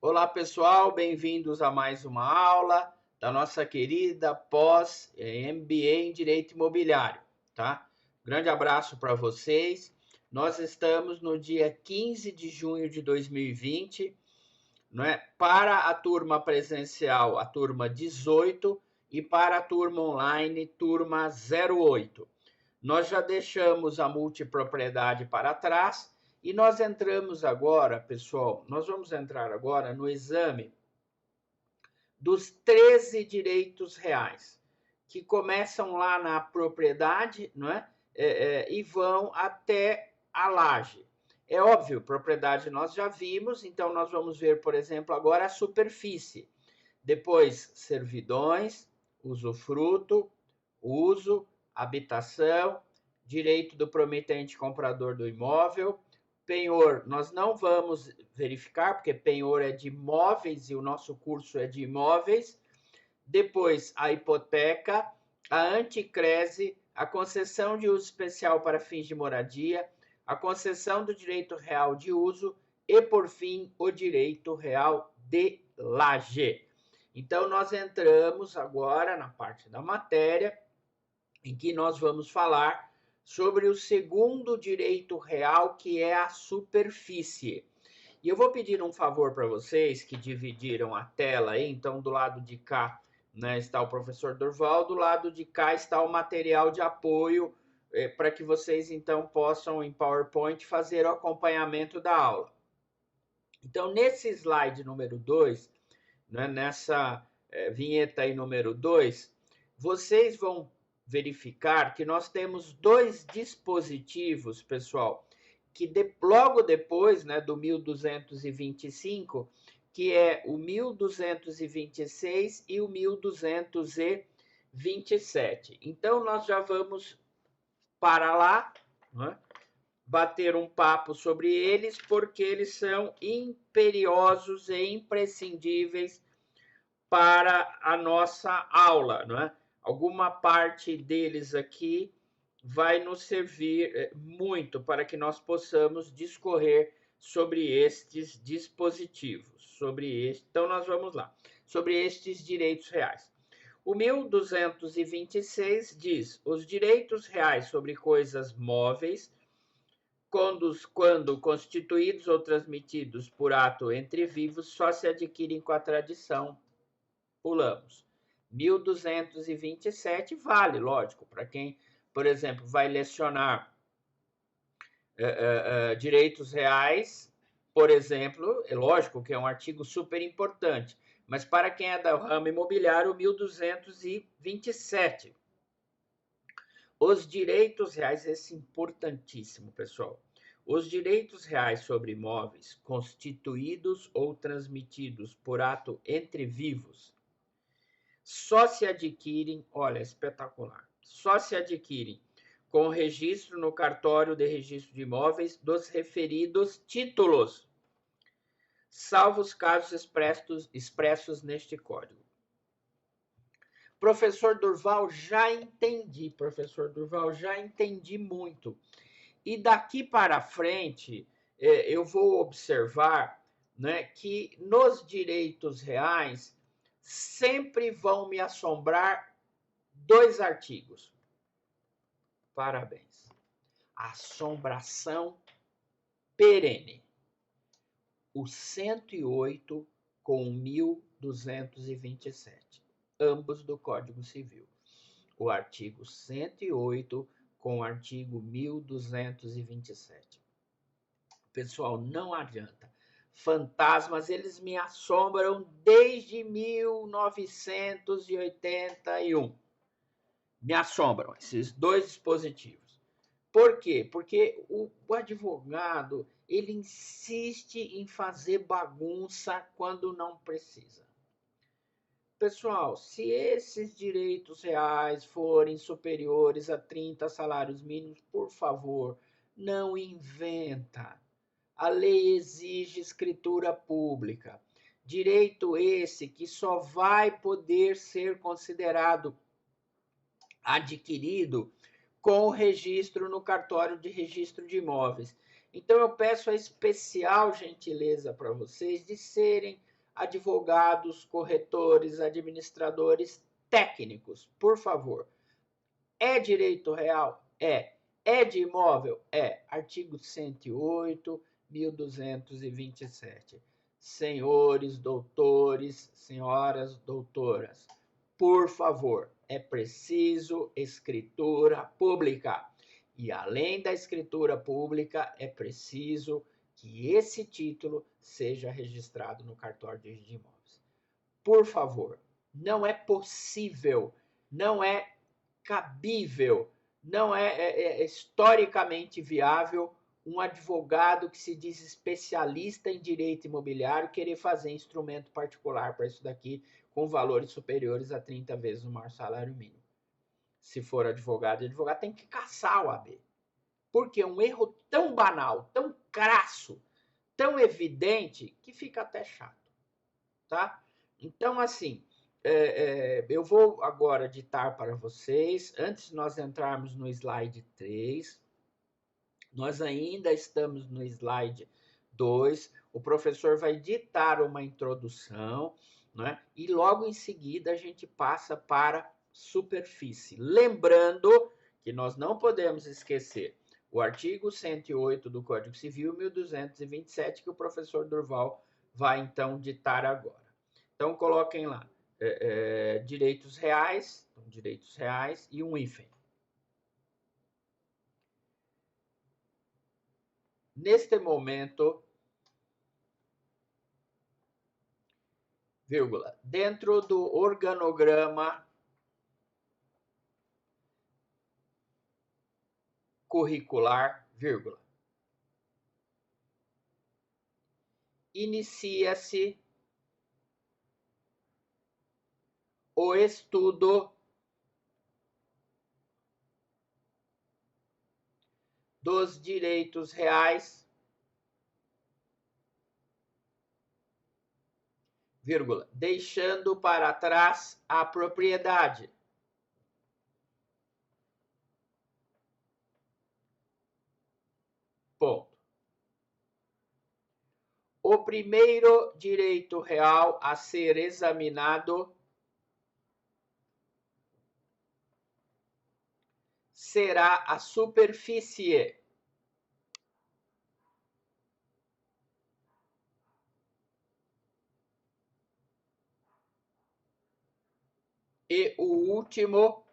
Olá, pessoal, bem-vindos a mais uma aula da nossa querida pós MBA em Direito Imobiliário, tá? Grande abraço para vocês. Nós estamos no dia 15 de junho de 2020, não é? Para a turma presencial, a turma 18, e para a turma online, turma 08. Nós já deixamos a multipropriedade para trás e nós entramos agora, pessoal, nós vamos entrar agora no exame dos 13 direitos reais, que começam lá na propriedade, não é? E vão até a laje. É óbvio, propriedade nós já vimos, então nós vamos ver, por exemplo, agora a superfície. Depois, servidões, usufruto, uso, habitação, direito do promitente comprador do imóvel, penhor, nós não vamos verificar, porque penhor é de imóveis e o nosso curso é de imóveis. Depois, a hipoteca, a anticrese, a concessão de uso especial para fins de moradia, a concessão do direito real de uso e, por fim, o direito real de laje. Então, nós entramos agora na parte da matéria em que nós vamos falar sobre o segundo direito real, que é a superfície. E eu vou pedir um favor para vocês que dividiram a tela aí, então do lado de cá, né, está o professor Durval, do lado de cá está o material de apoio para que vocês então possam em PowerPoint fazer o acompanhamento da aula. Então, nesse slide número 2, né, nessa vinheta aí número 2, vocês vão verificar que nós temos dois dispositivos, pessoal, que logo depois, né, do 1225, que é o 1226 e o 1227. Então, nós já vamos para lá, né, bater um papo sobre eles, porque eles são imperiosos e imprescindíveis para a nossa aula, não é? Alguma parte deles aqui vai nos servir muito para que nós possamos discorrer sobre estes dispositivos, então nós vamos lá, sobre estes direitos reais. O 1226 diz: os direitos reais sobre coisas móveis, quando constituídos ou transmitidos por ato entre vivos, só se adquirem com a tradição. Pulamos. 1227 vale, lógico, para quem, por exemplo, vai lecionar direitos reais, por exemplo, é lógico que é um artigo super importante, mas para quem é da ramo imobiliário, 1227. Os direitos reais, esse é importantíssimo, pessoal. Os direitos reais sobre imóveis constituídos ou transmitidos por ato entre vivos só se adquirem, olha, espetacular, só se adquirem com registro no cartório de registro de imóveis dos referidos títulos, salvo os casos expressos neste código. Professor Durval, já entendi, professor Durval, já entendi muito. E daqui para frente, eu vou observar, né, que nos direitos reais sempre vão me assombrar dois artigos. Parabéns. Assombração perene. O 108 com o 1227, ambos do Código Civil. O artigo 108 com o artigo 1227. Pessoal, não adianta. Fantasmas, eles me assombram desde 1981. Me assombram esses dois dispositivos. Por quê? Porque o advogado, ele insiste em fazer bagunça quando não precisa. Pessoal, se esses direitos reais forem superiores a 30 salários mínimos, por favor, não inventa. A lei exige escritura pública. Direito esse que só vai poder ser considerado adquirido com o registro no cartório de registro de imóveis. Então, eu peço a especial gentileza para vocês de serem advogados, corretores, administradores, técnicos, por favor. É direito real? É. É de imóvel? É. Artigo 108, 1227. Senhores doutores, senhoras doutoras, por favor, é preciso escritura pública. E além da escritura pública, é preciso que esse título seja registrado no cartório de registro de imóveis. Por favor, não é possível, não é cabível, não é historicamente viável um advogado que se diz especialista em direito imobiliário querer fazer instrumento particular para isso daqui com valores superiores a 30 vezes o maior salário mínimo. Se for advogado tem que caçar o AB. Porque é um erro tão banal, tão crasso, tão evidente, que fica até chato. Tá? Então, assim, eu vou agora ditar para vocês, antes de nós entrarmos no slide 3, nós ainda estamos no slide 2, o professor vai ditar uma introdução, né? E logo em seguida a gente passa para superfície. Lembrando que nós não podemos esquecer o artigo 108 do Código Civil, 1227, que o professor Durval vai então ditar agora. Então coloquem lá, direitos reais e um hífen. Neste momento, vírgula, dentro do organograma curricular, vírgula, inicia-se o estudo dos direitos reais, vírgula, deixando para trás a propriedade. Ponto. O primeiro direito real a ser examinado será a superfície. E o último,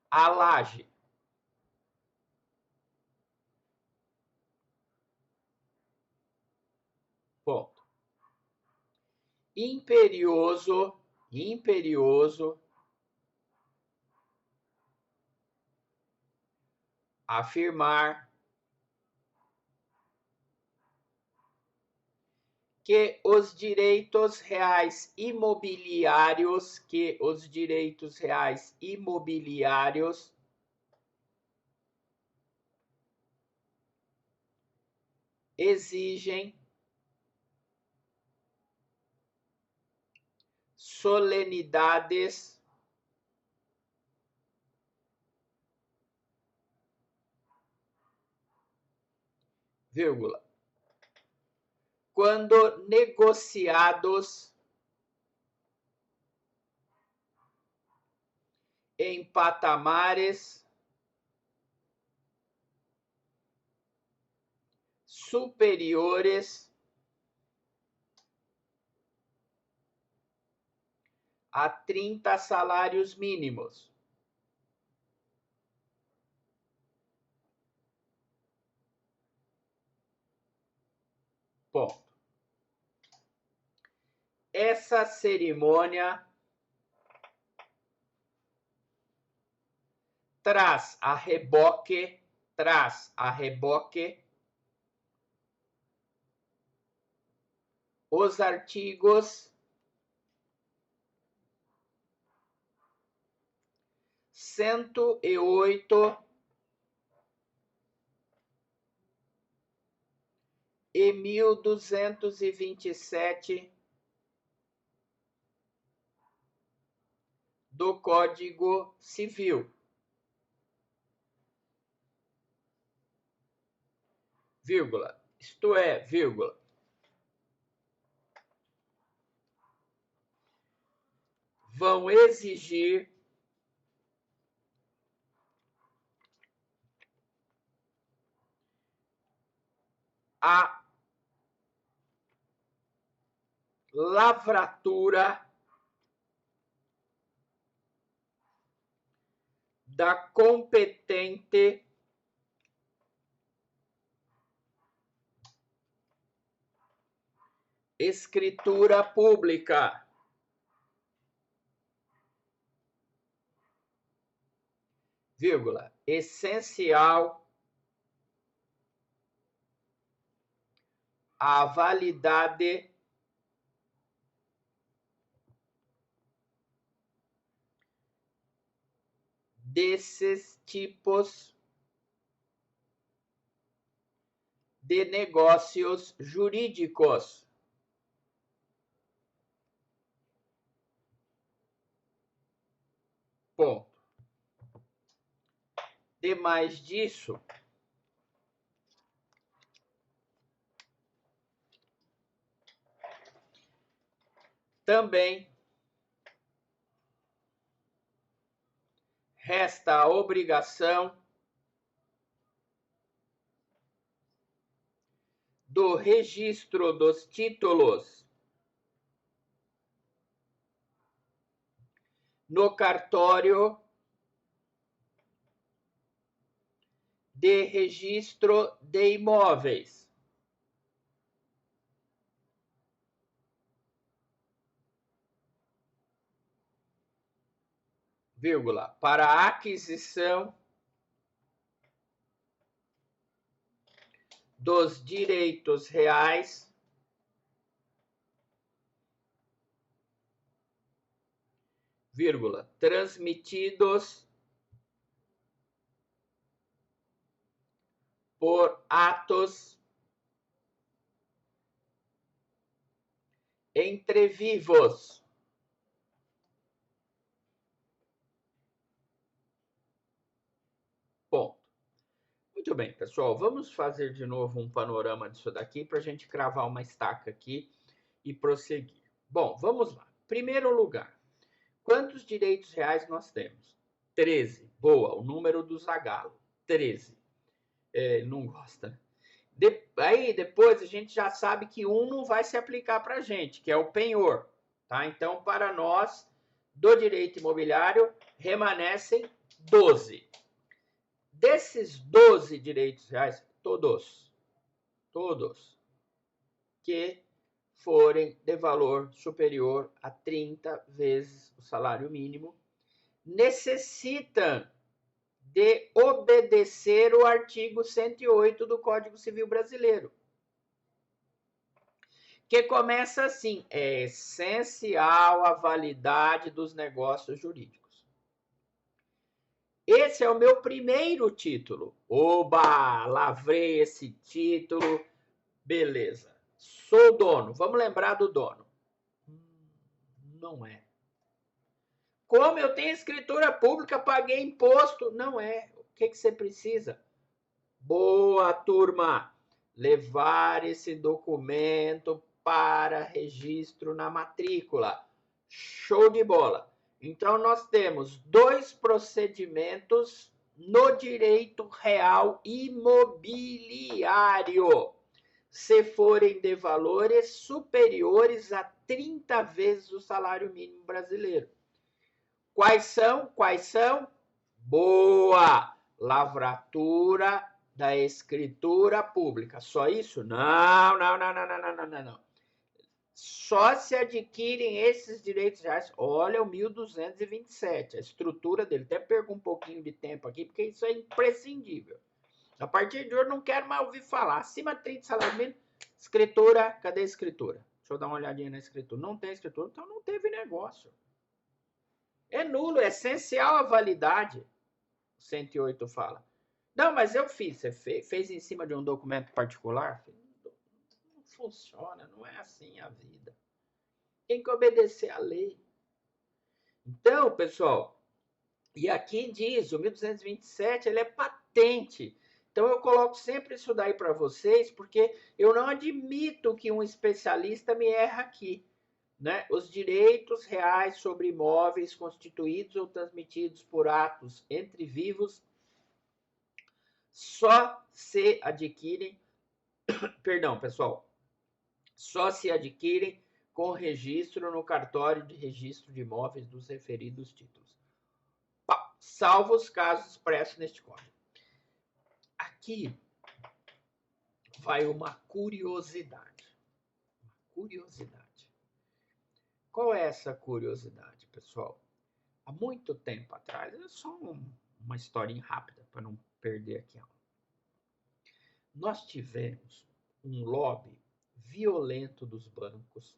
a laje. Ponto. Imperioso afirmar que os direitos reais imobiliários, exigem solenidades vírgula, quando negociados em patamares superiores a 30 salários mínimos. Ponto. Essa cerimônia traz a reboque os artigos 108 e 1227 do Código Civil, vírgula, isto é, vírgula, vão exigir a lavratura da competente escritura pública, vírgula, essencial à validade desses tipos de negócios jurídicos. Ponto. Demais disso, também resta a obrigação do registro dos títulos no cartório de registro de imóveis. Vírgula, para a aquisição dos direitos reais vírgula, transmitidos por atos entre vivos. Ponto. Muito bem, pessoal, vamos fazer de novo um panorama disso daqui para a gente cravar uma estaca aqui e prosseguir. Bom, vamos lá. Primeiro lugar, quantos direitos reais nós temos? 13. Boa, o número do Zagalo. 13. Não gosta, né? Aí depois a gente já sabe que um não vai se aplicar para a gente, que é o penhor. Tá? Então, para nós, do direito imobiliário, remanescem 12. Desses 12 direitos reais, todos que forem de valor superior a 30 vezes o salário mínimo, necessitam de obedecer o artigo 108 do Código Civil Brasileiro, que começa assim: é essencial a validade dos negócios jurídicos. Esse é o meu primeiro título. Oba, lavrei esse título, beleza. Sou dono, vamos lembrar do dono. Não é. Como eu tenho escritura pública, paguei imposto? Não é. O que você precisa? Boa, turma! Levar esse documento para registro na matrícula. Show de bola! Então, nós temos 2 procedimentos no direito real imobiliário, se forem de valores superiores a 30 vezes o salário mínimo brasileiro. Quais são? Boa! Lavratura da escritura pública. Só isso? Não. Só se adquirem esses direitos reais. Olha o 1227, a estrutura dele. Até perco um pouquinho de tempo aqui, porque isso é imprescindível. A partir de hoje, não quero mais ouvir falar. Acima de 30 salário mínimo, escritura, cadê a escritura? Deixa eu dar uma olhadinha na escritura. Não tem escritura, então não teve negócio. É nulo, é essencial a validade. 108 fala. Não, mas eu fiz. Você fez em cima de um documento particular? Não funciona, não é assim a vida. Tem que obedecer à lei. Então, pessoal, e aqui diz, o 1227, ele é patente Então eu coloco sempre isso daí para vocês, porque eu não admito que um especialista me erra aqui. Né? Os direitos reais sobre imóveis constituídos ou transmitidos por atos entre vivos só se adquirem, perdão, pessoal, só se adquirem com registro no cartório de registro de imóveis dos referidos títulos, salvo os casos expressos neste código. Aqui vai uma curiosidade. Qual é essa curiosidade, pessoal? Há muito tempo atrás, é só uma historinha rápida para não perder aqui. Nós tivemos um lobby violento dos bancos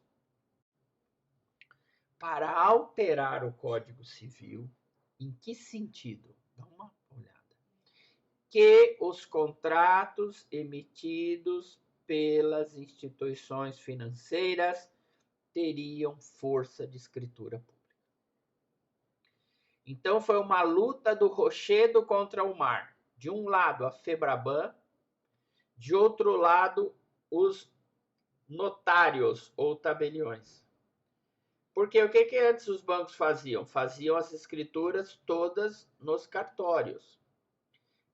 para alterar o Código Civil. Em que sentido? Dá uma olhada. Que os contratos emitidos pelas instituições financeiras teriam força de escritura pública. Então foi uma luta do rochedo contra o mar. De um lado a Febraban, de outro lado os notários ou tabeliões. Porque o que antes os bancos faziam? Faziam as escrituras todas nos cartórios.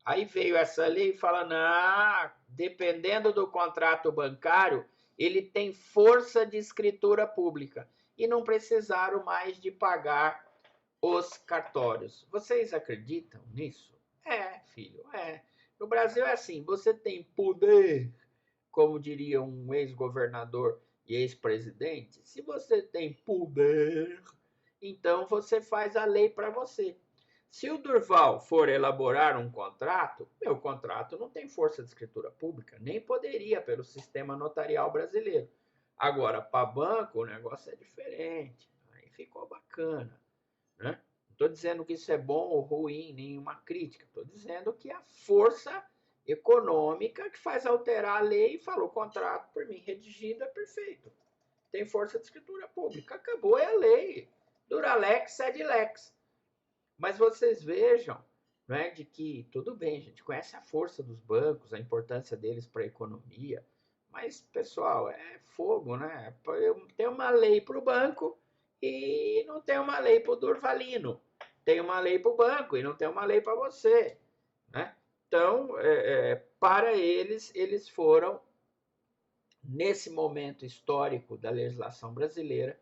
Aí veio essa lei e fala, não, dependendo do contrato bancário, ele tem força de escritura pública. E não precisaram mais de pagar os cartórios. Vocês acreditam nisso? É, filho, é. No Brasil é assim, você tem poder, como diria um ex-governador e ex-presidente. Se você tem poder, então você faz a lei para você. Se o Durval for elaborar um contrato, meu contrato não tem força de escritura pública, nem poderia pelo sistema notarial brasileiro. Agora, para banco, o negócio é diferente. Aí ficou bacana. Né? Não estou dizendo que isso é bom ou ruim, nenhuma crítica. Estou dizendo que a força econômica que faz alterar a lei e falou, o contrato, por mim, redigido é perfeito. Tem força de escritura pública. Acabou, é a lei. Dura lex, sed lex. Mas vocês vejam, né, de que, tudo bem, a gente conhece a força dos bancos, a importância deles para a economia, mas, pessoal, é fogo, né? Tem uma lei para o banco e não tem uma lei para o Durvalino. Tem uma lei para o banco e não tem uma lei para você. Né? Então, para eles foram, nesse momento histórico da legislação brasileira,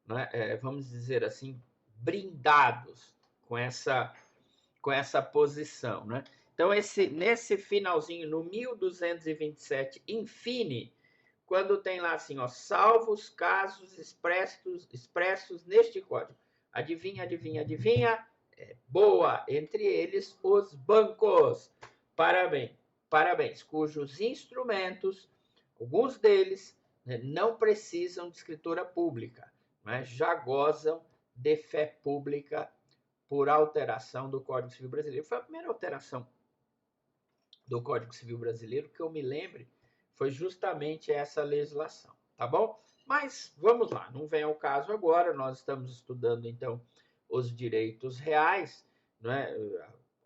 né, vamos dizer assim, brindados com essa posição. Né? Então, nesse finalzinho, no 1227, infine, quando tem lá assim, ó, salvo os casos expressos neste código. Adivinha, adivinha, adivinha? Boa, entre eles os bancos. Parabéns, cujos instrumentos, alguns deles, né, não precisam de escritura pública, mas já gozam de fé pública por alteração do Código Civil Brasileiro. Foi a primeira alteração do Código Civil Brasileiro que eu me lembre, foi justamente essa legislação, tá bom? Mas vamos lá, não vem ao caso agora, nós estamos estudando então os direitos reais, né?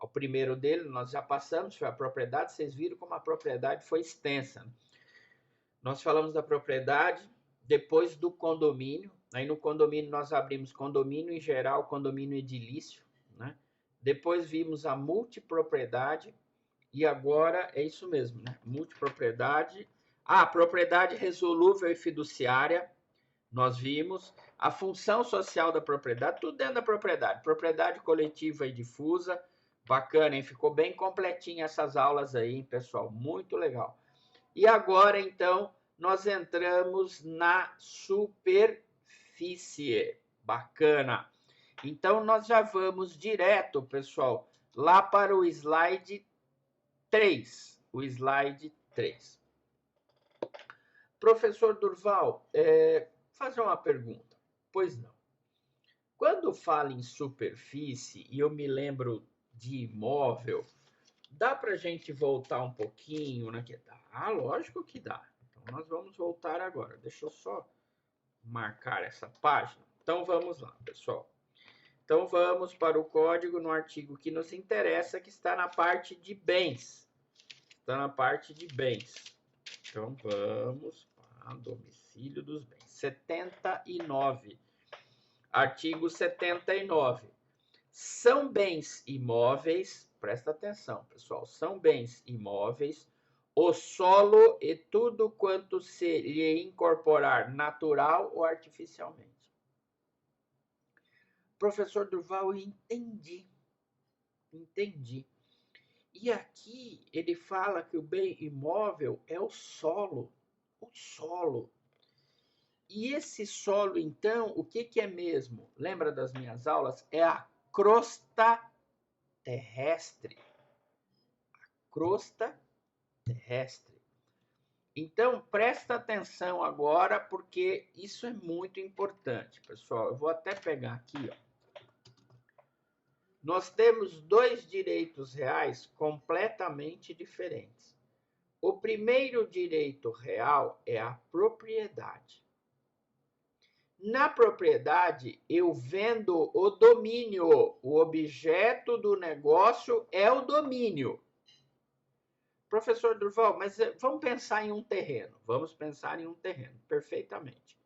O primeiro dele nós já passamos, foi a propriedade, vocês viram como a propriedade foi extensa. Nós falamos da propriedade, depois do condomínio, aí no condomínio nós abrimos condomínio em geral, condomínio edilício, né? Depois vimos a multipropriedade, e agora é isso mesmo, né? Multipropriedade. Propriedade resolúvel e fiduciária, nós vimos. A função social da propriedade, tudo dentro da propriedade. Propriedade coletiva e difusa, bacana, hein? Ficou bem completinha essas aulas aí, hein, pessoal? Muito legal. E agora, então, nós entramos na superfície. Bacana. Então, nós já vamos direto, pessoal, lá para o slide 3. O slide 3. Professor Durval, fazer uma pergunta. Pois não. Quando fala em superfície, e eu me lembro de imóvel, dá para a gente voltar um pouquinho, né? Lógico que dá. Então, nós vamos voltar agora. Deixa eu só marcar essa página. Então, vamos lá, pessoal. Então, vamos para o código no artigo que nos interessa, que está na parte de bens. Está na parte de bens. Então, vamos para domicílio dos bens. 79. Artigo 79. São bens imóveis, presta atenção, pessoal, são bens imóveis, o solo e tudo quanto se lhe incorporar natural ou artificialmente. Professor Durval, eu entendi. E aqui ele fala que o bem imóvel é o solo. E esse solo, então, o que é mesmo? Lembra das minhas aulas? É a crosta terrestre. Crosta terrestre. Então, presta atenção agora, porque isso é muito importante, pessoal. Eu vou até pegar aqui, ó. Nós temos dois direitos reais completamente diferentes. O primeiro direito real é a propriedade. Na propriedade, eu vendo o domínio. O objeto do negócio é o domínio. Professor Durval, mas vamos pensar em um terreno. Vamos pensar em um terreno, perfeitamente.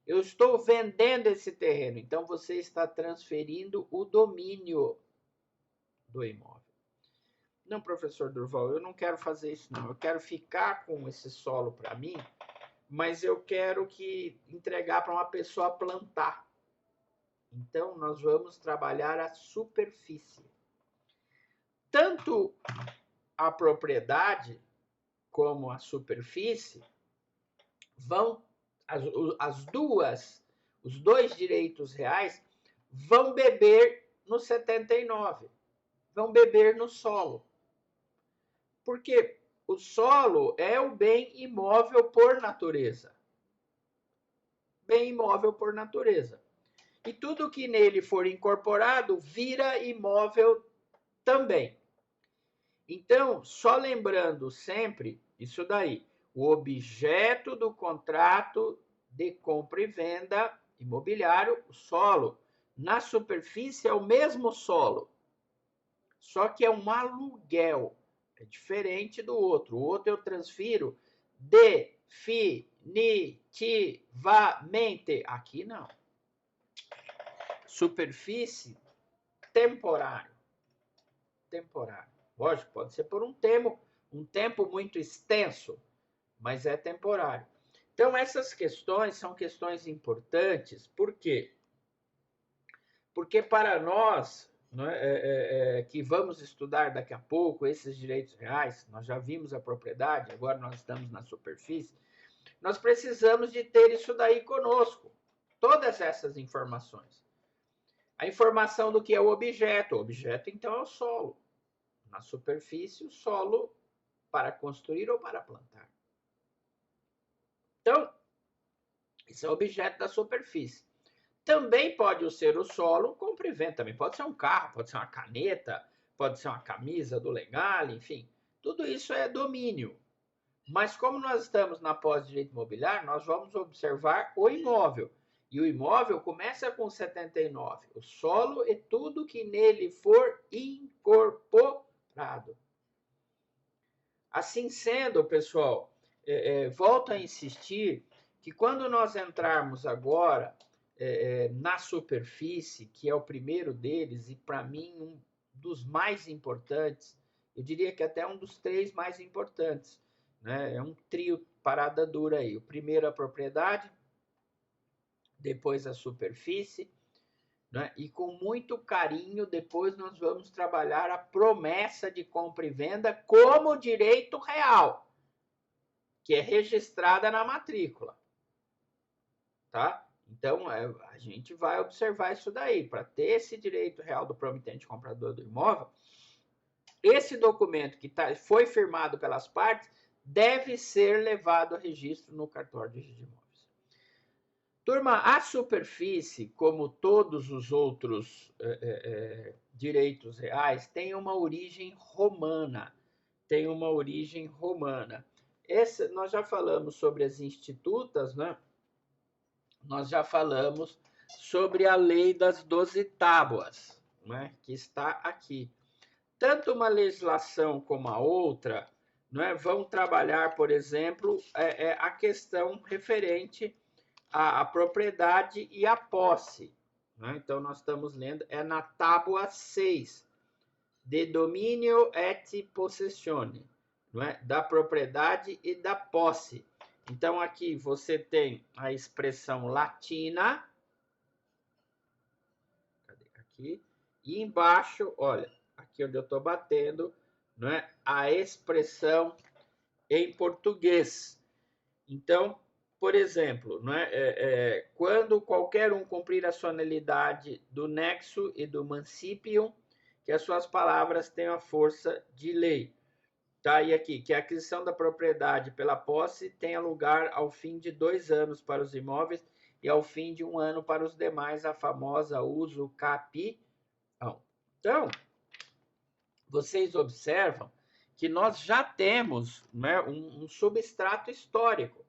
Eu estou vendendo esse terreno, então você está transferindo o domínio do imóvel. Não, professor Durval, eu não quero fazer isso, não. Eu quero ficar com esse solo para mim, mas eu quero entregar para uma pessoa plantar. Então, nós vamos trabalhar a superfície. Tanto a propriedade como a superfície vão, os dois direitos reais vão beber no 79, vão beber no solo. Porque o solo é o bem imóvel por natureza. Bem imóvel por natureza. E tudo que nele for incorporado vira imóvel também. Então, só lembrando sempre isso daí. O objeto do contrato de compra e venda imobiliário, o solo. Na superfície é o mesmo solo, só que é um aluguel. É diferente do outro. O outro eu transfiro definitivamente. Aqui não. Superfície, temporário. Temporário. Lógico, pode ser por um tempo muito extenso, mas é temporário. Então, essas questões são questões importantes. Por quê? Porque para nós, que vamos estudar daqui a pouco esses direitos reais, nós já vimos a propriedade, agora nós estamos na superfície, nós precisamos de ter isso daí conosco, todas essas informações. A informação do que é o objeto então é o solo. Na superfície, o solo para construir ou para plantar. Então, esse é o objeto da superfície. Também pode ser o solo, compra e venda. Também pode ser um carro, pode ser uma caneta, pode ser uma camisa do Legal, enfim. Tudo isso é domínio. Mas como nós estamos na pós-direito imobiliário, nós vamos observar o imóvel. E o imóvel começa com 79. O solo e tudo que nele for incorporado. Assim sendo, pessoal, volto a insistir que quando nós entrarmos agora na superfície, que é o primeiro deles, e para mim um dos mais importantes, eu diria que até um dos três mais importantes, né? É um trio parada dura aí. O primeiro a propriedade, depois a superfície, né? E com muito carinho, depois nós vamos trabalhar a promessa de compra e venda como direito real, que é registrada na matrícula. Tá? Então, a gente vai observar isso daí. Para ter esse direito real do promitente comprador do imóvel, esse documento que foi firmado pelas partes deve ser levado a registro no cartório de registro de imóveis. Turma, a superfície, como todos os outros direitos reais, tem uma origem romana. Nós já falamos sobre as institutas, né? Nós já falamos sobre a lei das 12 tábuas, né? Que está aqui. Tanto uma legislação como a outra não é, vão trabalhar, por exemplo, a questão referente à propriedade e à posse. Né? Então, nós estamos lendo, na tábua 6, de domínio et possessione, não é? Da propriedade e da posse. Então, aqui você tem a expressão latina, aqui, e embaixo, olha, aqui onde eu estou batendo, não é? A expressão em português. Então, por exemplo, não é? Quando qualquer um cumprir a solenidade do nexo e do mancipium, que as suas palavras tenham a força de lei. Tá, e aqui, que a aquisição da propriedade pela posse tenha lugar ao fim de 2 anos para os imóveis e ao fim de 1 ano para os demais, a famosa uso capião. Então, vocês observam que nós já temos, né, um substrato histórico.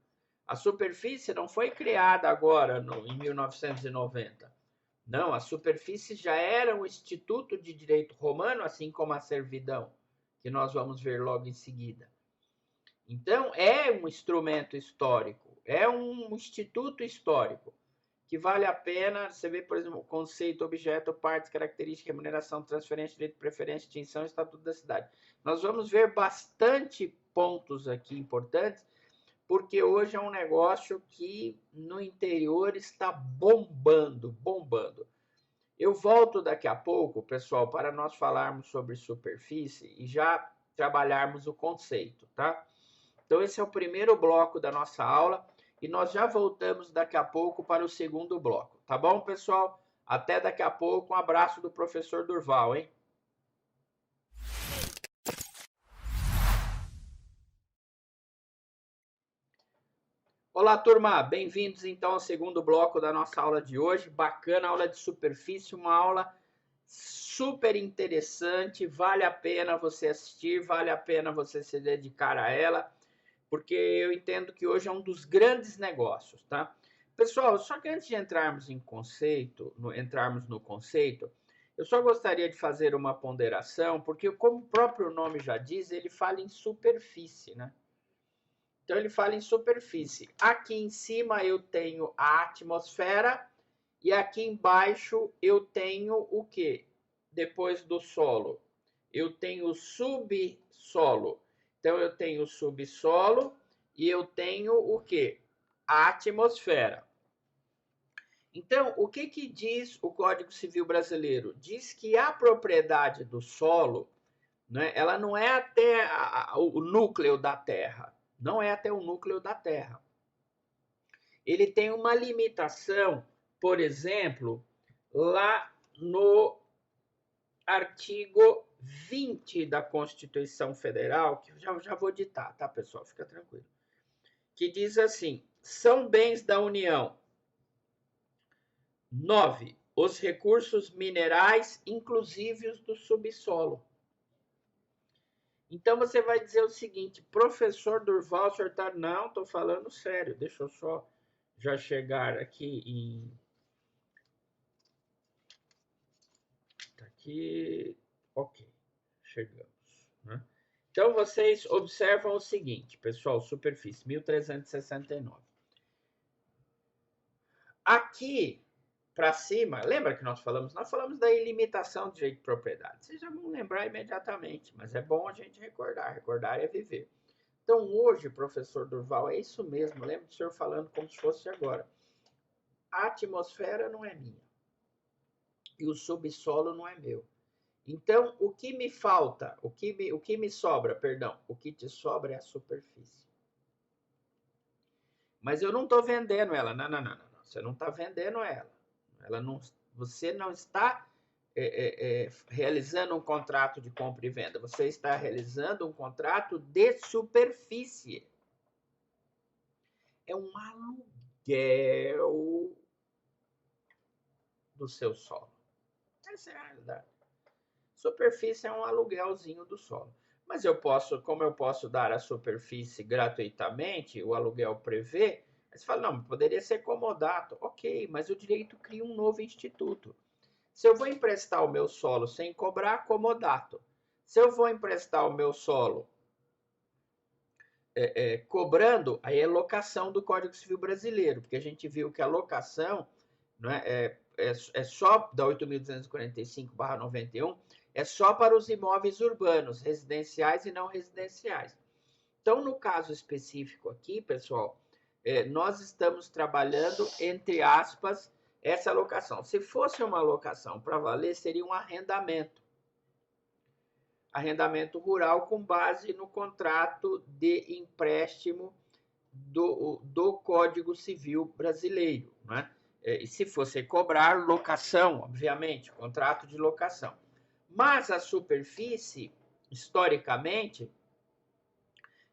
A superfície não foi criada agora, em 1990. Não, a superfície já era um instituto de direito romano, assim como a servidão, que nós vamos ver logo em seguida. Então, é um instrumento histórico, é um instituto histórico, que vale a pena. Você vê, por exemplo, conceito, objeto, partes, característica, remuneração, transferência, direito de preferência, extinção, estatuto da cidade. Nós vamos ver bastante pontos aqui importantes, porque hoje é um negócio que no interior está bombando, bombando. Eu volto daqui a pouco, pessoal, para nós falarmos sobre superfície e já trabalharmos o conceito, tá? Então, esse é o primeiro bloco da nossa aula e nós já voltamos daqui a pouco para o segundo bloco. Tá bom, pessoal? Até daqui a pouco. Um abraço do professor Durval, hein? Olá, turma. Bem-vindos, então, ao segundo bloco da nossa aula de hoje. Bacana, aula de superfície, uma aula super interessante. Vale a pena você assistir, vale a pena você se dedicar a ela, porque eu entendo que hoje é um dos grandes negócios, tá? Pessoal, só que antes de entrarmos no conceito, eu só gostaria de fazer uma ponderação, porque como o próprio nome já diz, ele fala em superfície, né? Então ele fala em superfície. Aqui em cima eu tenho a atmosfera e aqui embaixo eu tenho o quê? Depois do solo, eu tenho o subsolo. Então eu tenho o subsolo e eu tenho o quê? A atmosfera. Então, o que diz o Código Civil Brasileiro? Diz que a propriedade do solo, né, ela não é até o núcleo da Terra. Não é até o núcleo da Terra. Ele tem uma limitação, por exemplo, lá no artigo 20 da Constituição Federal, que eu já vou ditar, tá, pessoal? Fica tranquilo. Que diz assim: são bens da União. 9. Os recursos minerais, inclusive os do subsolo. Então você vai dizer o seguinte: professor Durval, o senhor tá... Não, estou falando sério. Deixa eu só já chegar aqui em... Tá aqui. Ok, chegamos. Né? Então vocês observam o seguinte, pessoal, superfície 1369. Aqui para cima, lembra que nós falamos? Nós falamos da ilimitação do direito de propriedade. Vocês já vão lembrar imediatamente, mas é bom a gente recordar. Recordar é viver. Então, hoje, professor Durval, é isso mesmo. Lembra do senhor falando como se fosse agora. A atmosfera não é minha. E o subsolo não é meu. Então, o que me falta, o que me sobra, perdão, o que te sobra é a superfície. Mas eu não estou vendendo ela. Não, não, não, não. Você não está vendendo ela. Ela não, você não está realizando um contrato de compra e venda. Você está realizando um contrato de superfície. É um aluguel do seu solo. Essa é a realidade. Superfície é um aluguelzinho do solo. Mas eu posso, como eu posso dar a superfície gratuitamente, o aluguel prevê, aí você fala, não, poderia ser comodato. Ok, mas o direito cria um novo instituto. Se eu vou emprestar o meu solo sem cobrar comodato, se eu vou emprestar o meu solo cobrando, aí é locação do Código Civil Brasileiro, porque a gente viu que a locação, não é só da 8.245/91, é só para os imóveis urbanos, residenciais e não residenciais. Então, no caso específico aqui, pessoal, nós estamos trabalhando, entre aspas, essa locação. Se fosse uma locação para valer, seria um arrendamento. Arrendamento rural com base no contrato de empréstimo do Código Civil Brasileiro, né? E se fosse cobrar, locação, obviamente, contrato de locação. Mas a superfície, historicamente,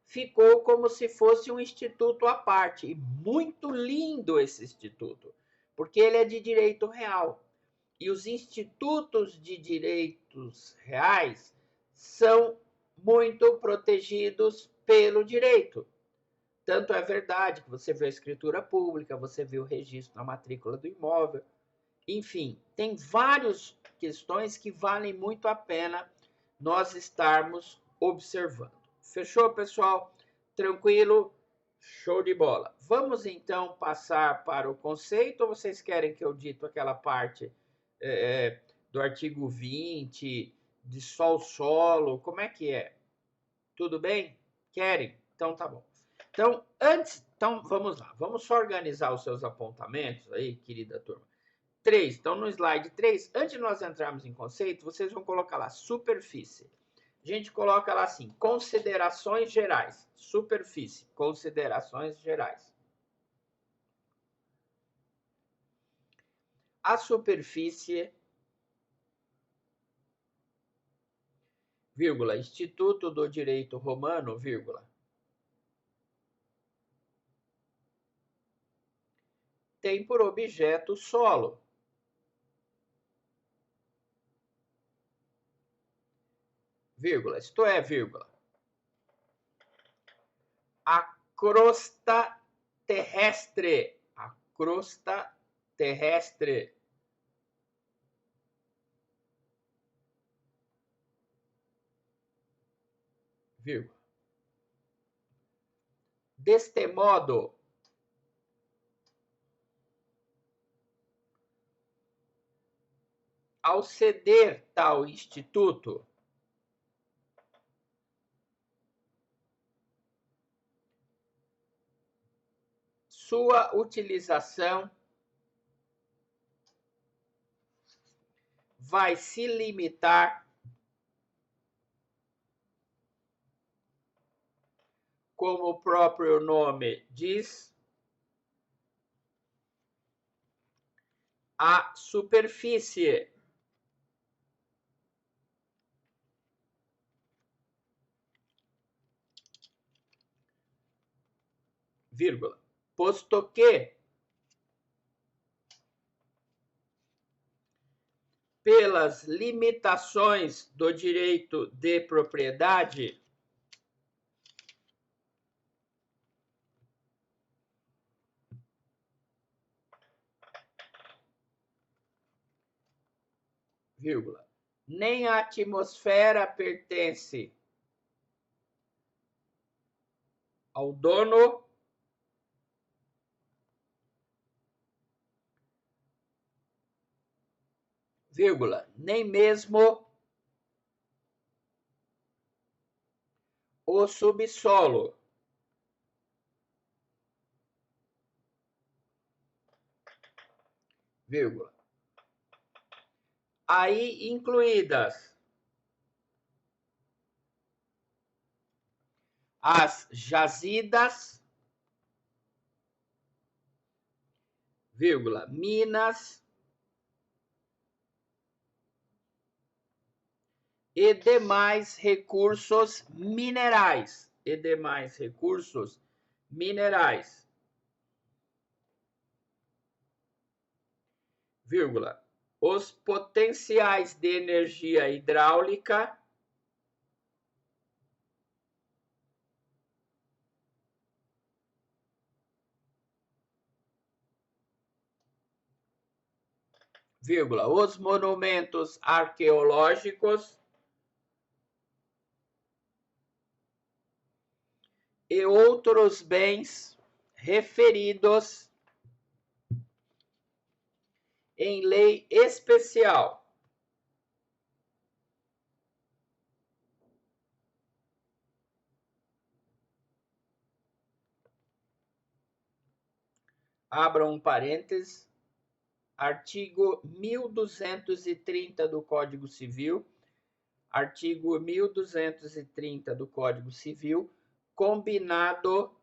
ficou como se fosse um instituto à parte. E muito lindo esse instituto, porque ele é de direito real. E os institutos de direitos reais são muito protegidos pelo direito. Tanto é verdade que você vê a escritura pública, você vê o registro na matrícula do imóvel. Enfim, tem várias questões que valem muito a pena nós estarmos observando. Fechou, pessoal? Tranquilo? Show de bola. Vamos então passar para o conceito, ou vocês querem que eu dito aquela parte do artigo 20, de solo? Como é que é? Tudo bem? Querem? Então tá bom. Então vamos lá. Vamos só organizar os seus apontamentos aí, querida turma. 3. Então, no slide 3, antes de nós entrarmos em conceito, vocês vão colocar lá superfície. A gente coloca lá assim, considerações gerais. Superfície, considerações gerais. A superfície, vírgula, Instituto do Direito Romano, vírgula, tem por objeto o solo. Vírgula, isto é, vírgula, a crosta terrestre. A crosta terrestre. Vírgula. Deste modo, ao ceder tal instituto, sua utilização vai se limitar, como o próprio nome diz, à superfície. Vírgula. Posto que, pelas limitações do direito de propriedade, vírgula, nem a atmosfera pertence ao dono, vírgula, nem mesmo o subsolo. Vírgula. Aí incluídas as jazidas, vírgula, minas e demais recursos minerais. E demais recursos minerais. Vírgula. Os potenciais de energia hidráulica, vírgula, os monumentos arqueológicos e outros bens referidos em lei especial. Abra um parênteses, artigo 1230 do Código Civil, artigo 1230 do Código Civil, combinado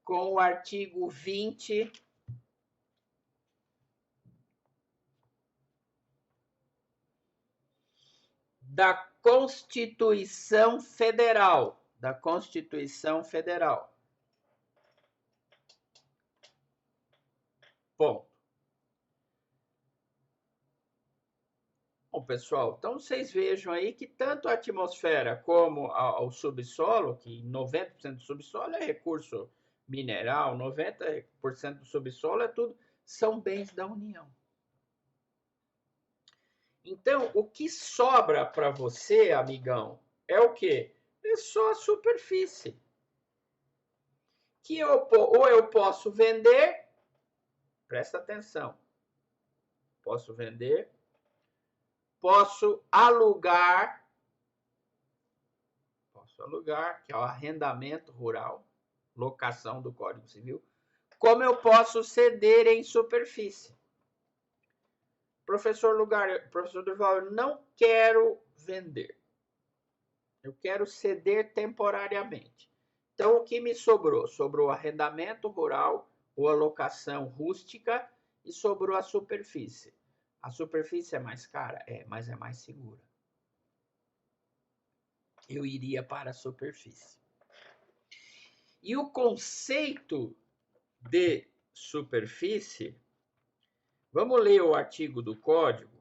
com o artigo 20 da Constituição Federal, Ponto. Bom, pessoal, então vocês vejam aí que tanto a atmosfera como o subsolo, que 90% do subsolo é recurso mineral, 90% do subsolo é tudo, são bens da União. Então, o que sobra para você, amigão, é o quê? É só a superfície. Que ou eu posso vender, presta atenção, posso vender, posso alugar, que é o arrendamento rural, locação do Código Civil, como eu posso ceder em superfície. Professor Durval, eu não quero vender. Eu quero ceder temporariamente. Então, o que me sobrou? Sobrou o arrendamento rural ou a locação rústica e sobrou a superfície. A superfície é mais cara? É, mas é mais segura. Eu iria para a superfície. E o conceito de superfície, vamos ler o artigo do Código.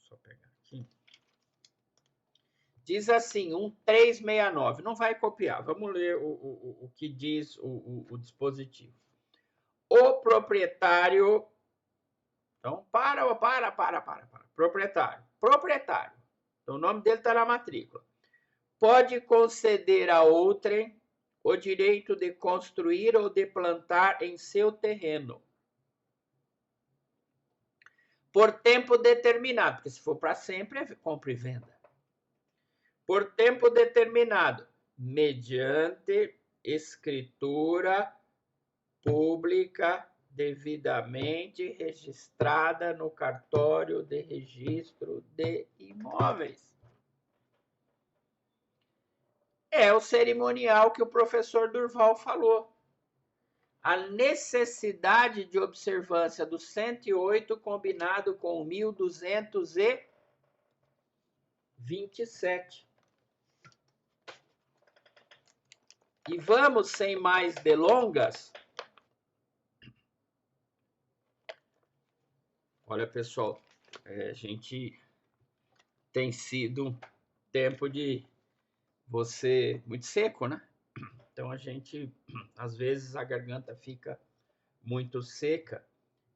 Só pegar aqui. Diz assim, 1369. Não vai copiar. Vamos ler o que diz o dispositivo. O proprietário. Então, para. Proprietário. Então, o nome dele está na matrícula. Pode conceder a outrem o direito de construir ou de plantar em seu terreno. Por tempo determinado, porque se for para sempre, é compra e venda. Por tempo determinado, mediante escritura pública devidamente registrada no cartório de registro de imóveis. É o cerimonial que o professor Durval falou. A necessidade de observância do 108 combinado com o 1227. E vamos, sem mais delongas. Olha, pessoal, a gente tem sido um tempo de você muito seco, né? Então a gente, às vezes, a garganta fica muito seca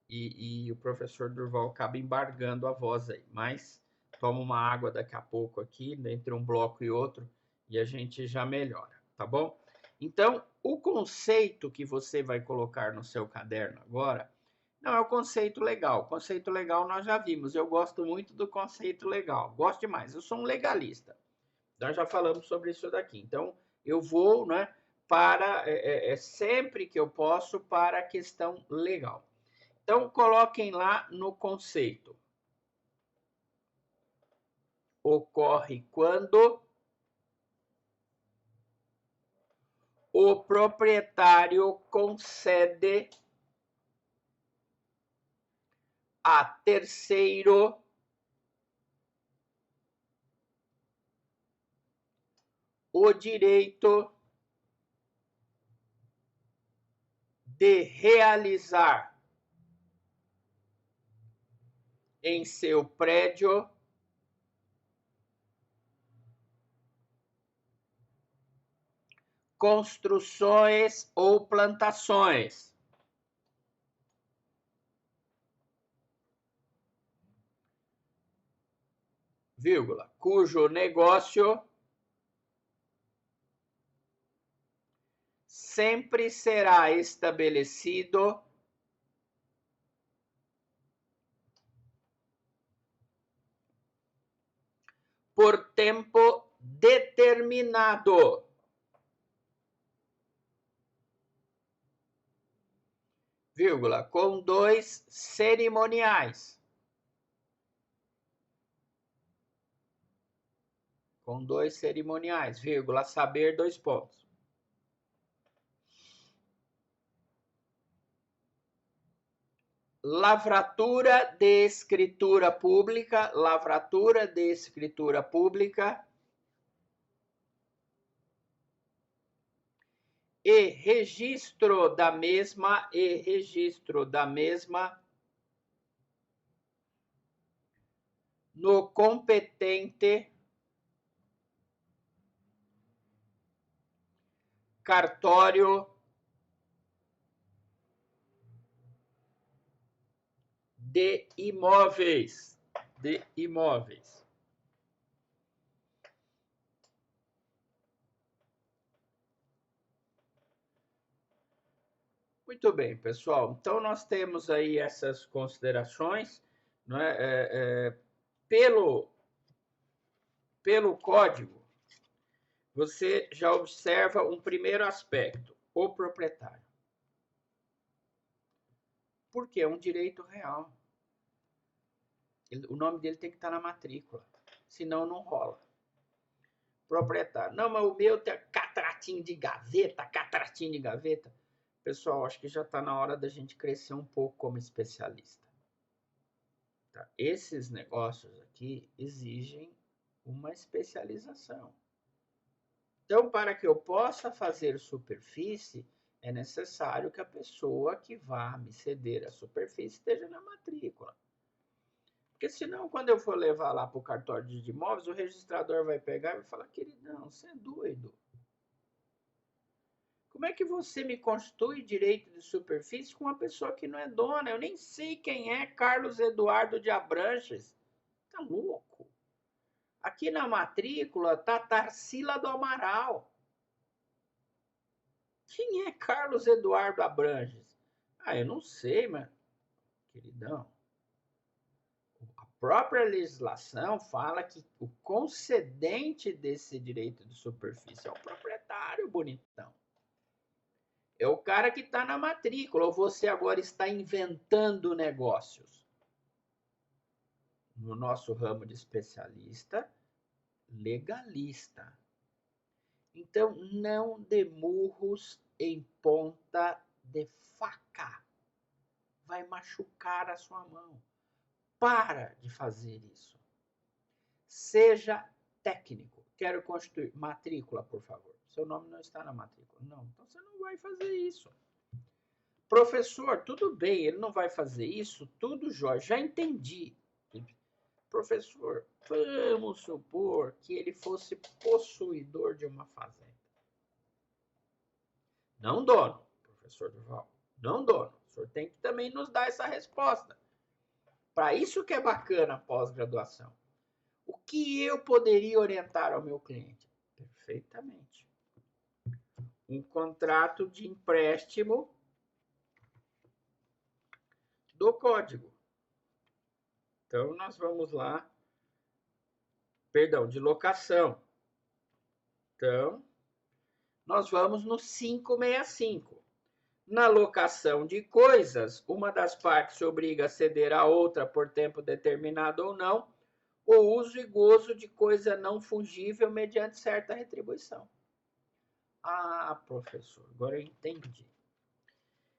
e o professor Durval acaba embargando a voz aí. Mas toma uma água daqui a pouco aqui, entre um bloco e outro, e a gente já melhora, tá bom? Então, o conceito que você vai colocar no seu caderno agora não é o conceito legal. O conceito legal nós já vimos. Eu gosto muito do conceito legal. Gosto demais. Eu sou um legalista. Nós já falamos sobre isso daqui. Então, eu vou, né, para sempre que eu posso para a questão legal. Então, coloquem lá no conceito. Ocorre quando o proprietário concede a terceiro o direito de realizar em seu prédio construções ou plantações, vírgula, cujo negócio sempre será estabelecido por tempo determinado. Vírgula, com 2 cerimoniais. Com 2 cerimoniais, vírgula, saber 2 pontos. Lavratura de escritura pública, e registro da mesma, no competente cartório de imóveis. Muito bem, pessoal. Então, nós temos aí essas considerações, não é? Pelo código, você já observa um primeiro aspecto, o proprietário. Porque é um direito real. O nome dele tem que estar na matrícula, senão não rola. Proprietário. Não, mas o meu tem catratinho de gaveta. Pessoal, acho que já está na hora da gente crescer um pouco como especialista. Tá? Esses negócios aqui exigem uma especialização. Então, para que eu possa fazer superfície, é necessário que a pessoa que vá me ceder a superfície esteja na matrícula. Porque senão, quando eu for levar lá para o cartório de imóveis, o registrador vai pegar e vai falar, queridão, você é doido. Como é que você me constitui direito de superfície com uma pessoa que não é dona? Eu nem sei quem é Carlos Eduardo de Abranches. Tá louco? Aqui na matrícula tá Tarsila do Amaral. Quem é Carlos Eduardo Abranches? Ah, eu não sei, mas... Queridão, a própria legislação fala que o concedente desse direito de superfície é o proprietário, bonitão. É o cara que está na matrícula, ou você agora está inventando negócios. No nosso ramo de especialista, legalista. Então, não dê murros em ponta de faca. Vai machucar a sua mão. Para de fazer isso. Seja técnico. Quero constituir matrícula, por favor. Seu nome não está na matrícula. Não, então você não vai fazer isso. Professor, tudo bem, ele não vai fazer isso, tudo jóia, já entendi. Professor, vamos supor que ele fosse possuidor de uma fazenda. Não dono, professor Durval, não dono. O senhor tem que também nos dar essa resposta. Para isso que é bacana a pós-graduação. O que eu poderia orientar ao meu cliente? Perfeitamente. Um contrato de empréstimo do código. Então, nós vamos lá. Perdão, de locação. Então, nós vamos no 565. Na locação de coisas, uma das partes se obriga a ceder a outra por tempo determinado ou não, o uso e gozo de coisa não fungível mediante certa retribuição. Ah, professor, agora eu entendi.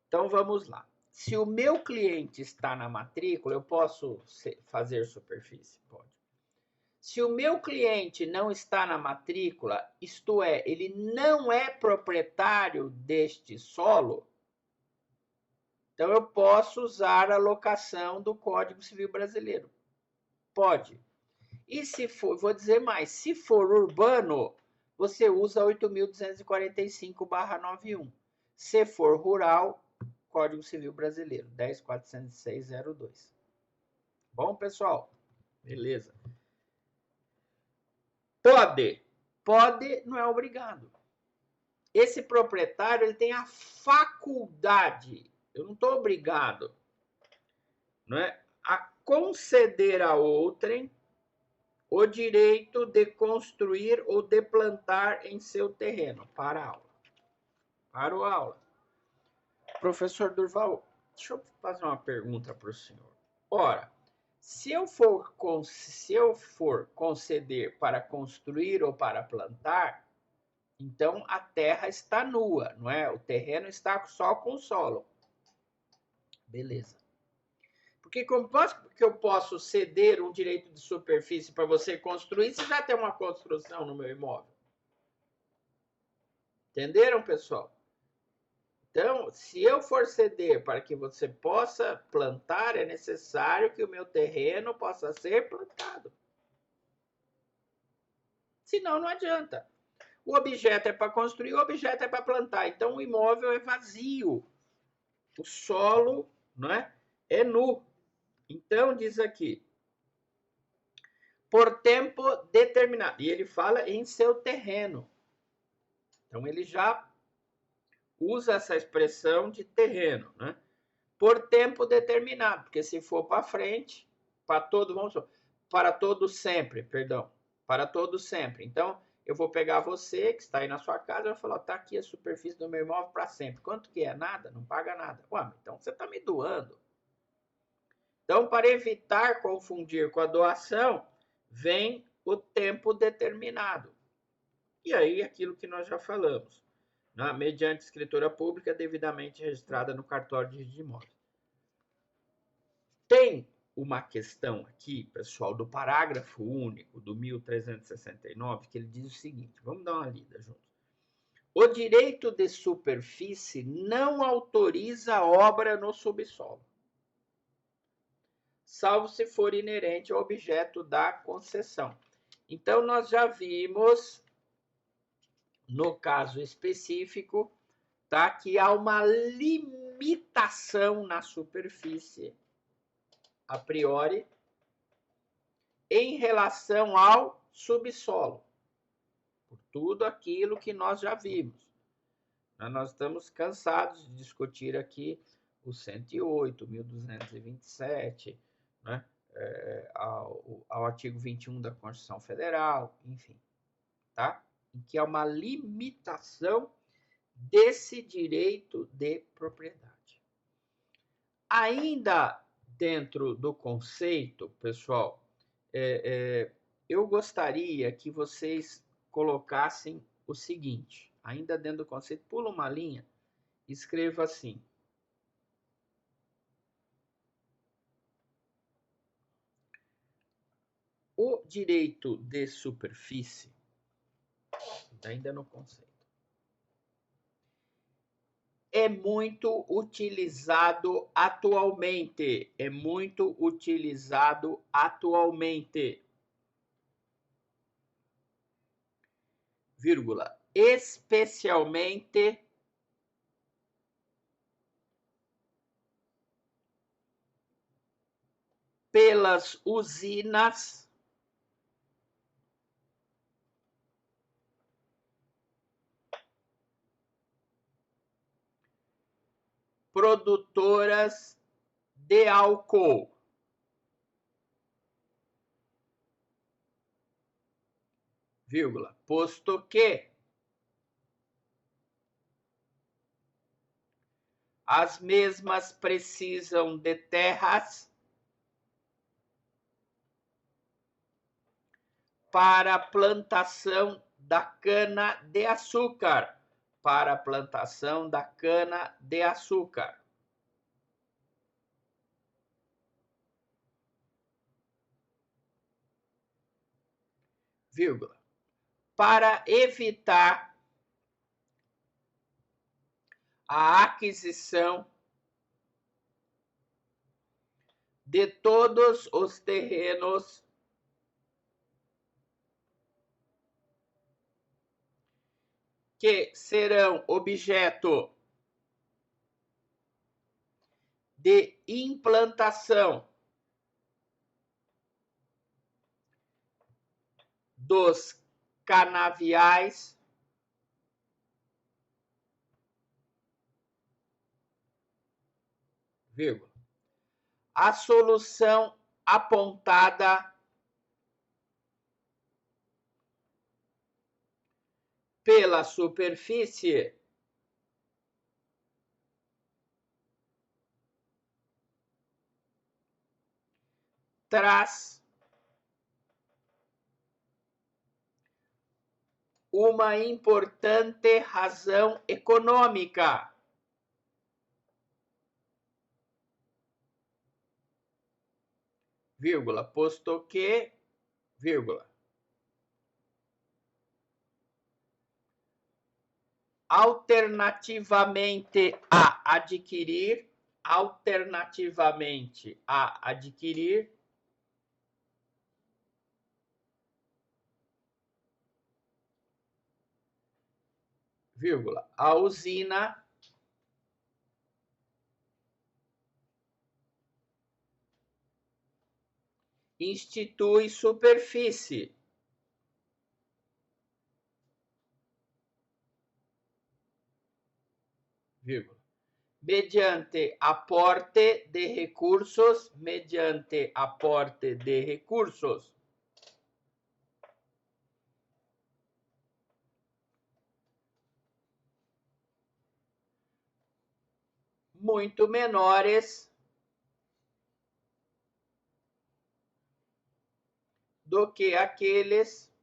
Então, vamos lá. Se o meu cliente está na matrícula, eu posso fazer superfície? Pode. Se o meu cliente não está na matrícula, isto é, ele não é proprietário deste solo, então eu posso usar a locação do Código Civil Brasileiro. Pode. E se for, vou dizer mais, se for urbano, você usa 8.245/91. Se for rural, Código Civil Brasileiro, 10.406/02. Bom, pessoal? Beleza. Pode. Pode não é obrigado. esse proprietário ele tem a faculdade, eu não estou obrigado, não é, a conceder a outrem o direito de construir ou de plantar em seu terreno. Para a aula. Para a aula. Professor Durval, deixa eu fazer uma pergunta para o senhor. Ora, se eu for conceder para construir ou para plantar, então a terra está nua, não é? O terreno está só com o solo. Beleza. Porque como que eu posso ceder um direito de superfície para você construir se já tem uma construção no meu imóvel? Entenderam, pessoal? Então, se eu for ceder para que você possa plantar, é necessário que o meu terreno possa ser plantado. Senão, não adianta. O objeto é para construir, o objeto é para plantar. Então, o imóvel é vazio. O solo, não é? É nu. Então, diz aqui, por tempo determinado. E ele fala em seu terreno. Então, ele já usa essa expressão de terreno, né? Por tempo determinado, porque se for para frente, para todo, vamos supor, para todo sempre, perdão, para todo sempre. Então, eu vou pegar você que está aí na sua casa e vou falar, tá aqui a superfície do meu imóvel para sempre. Quanto que é? Nada? Não paga nada. Ué, então você está me doando. Então, para evitar confundir com a doação, vem o tempo determinado. E aí, aquilo que nós já falamos, né? Mediante escritura pública devidamente registrada no cartório de imóveis. Tem uma questão aqui, pessoal, do parágrafo único do 1369, que ele diz o seguinte, vamos dar uma lida juntos. O direito de superfície não autoriza obra no subsolo, salvo se for inerente ao objeto da concessão. Então, nós já vimos, no caso específico, tá, que há uma limitação na superfície, a priori, em relação ao subsolo, por tudo aquilo que nós já vimos. Nós estamos cansados de discutir aqui o 108, 1227, né? Ao artigo 21 da Constituição Federal, enfim, tá? Em que há uma limitação desse direito de propriedade. Ainda dentro do conceito, pessoal, eu gostaria que vocês colocassem o seguinte, ainda dentro do conceito, pula uma linha, escreva assim. O direito de superfície, ainda no conceito, é muito utilizado atualmente. É muito utilizado atualmente. Vírgula. Especialmente pelas usinas produtoras de álcool. Vírgula, posto que as mesmas precisam de terras para a plantação da cana-de-açúcar. Para a plantação da cana-de-açúcar. Vírgula. Para evitar a aquisição de todos os terrenos que serão objeto de implantação dos canaviais vírgula. A solução apontada pela superfície traz uma importante razão econômica. Vírgula, posto que, vírgula. Alternativamente a adquirir, vírgula, a usina institui superfície vírgula, mediante aporte de recursos, muito menores do que aqueles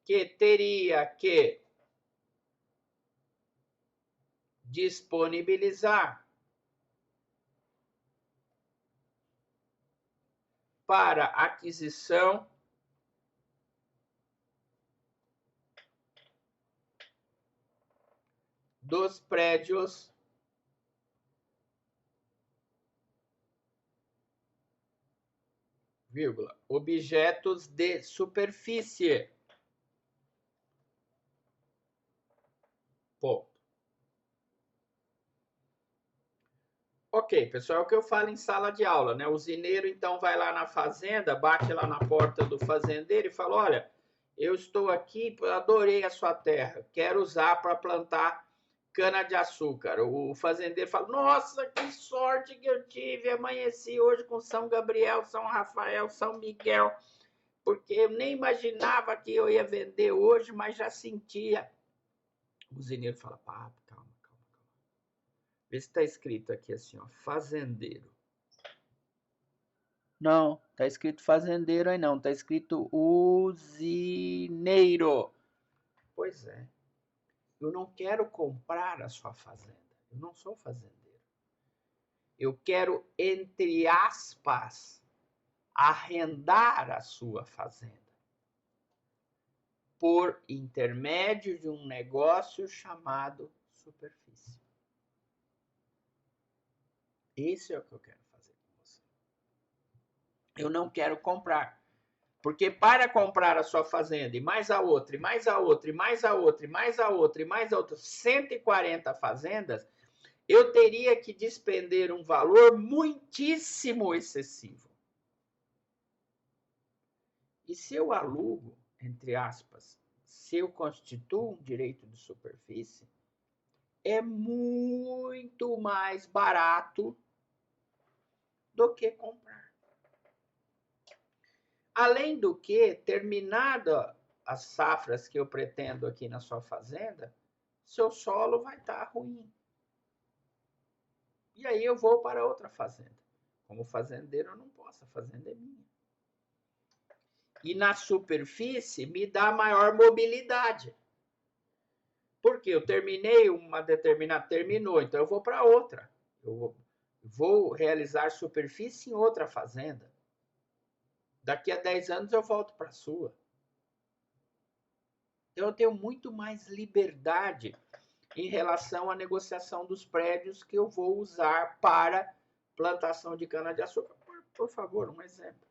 que teria que disponibilizar para aquisição dos prédios vírgula, objetos de superfície. Ponto. Ok, pessoal, é o que eu falo em sala de aula, né? O usineiro, então, vai lá na fazenda, bate lá na porta do fazendeiro e fala, olha, eu estou aqui, adorei a sua terra, quero usar para plantar cana-de-açúcar. O fazendeiro fala, nossa, que sorte que eu tive, amanheci hoje com São Gabriel, São Rafael, São Miguel, porque eu nem imaginava que eu ia vender hoje, mas já sentia. O usineiro fala, calma. Vê se está escrito aqui assim, ó, fazendeiro. Não, está escrito fazendeiro aí não, está escrito usineiro. Pois é, eu não quero comprar a sua fazenda, eu não sou fazendeiro. Eu quero, entre aspas, arrendar a sua fazenda por intermédio de um negócio chamado superfície. Esse é o que eu quero fazer com você. Eu não quero comprar. Porque para comprar a sua fazenda e mais a outra, e mais a outra, e mais a outra, e mais a outra, e mais a outra, 140 fazendas, eu teria que despender um valor muitíssimo excessivo. E se eu alugo, entre aspas, se eu constituo um direito de superfície, é muito mais barato do que comprar. Além do que, terminada as safras que eu pretendo aqui na sua fazenda, seu solo vai estar ruim. E aí eu vou para outra fazenda. Como fazendeiro eu não posso, a fazenda é minha. E na superfície me dá maior mobilidade. Porque eu terminei uma determinada, terminou, então eu vou para outra. Eu vou realizar superfície em outra fazenda. Daqui a 10 anos eu volto para a sua. Então eu tenho muito mais liberdade em relação à negociação dos prédios que eu vou usar para plantação de cana-de-açúcar. Por favor, um exemplo.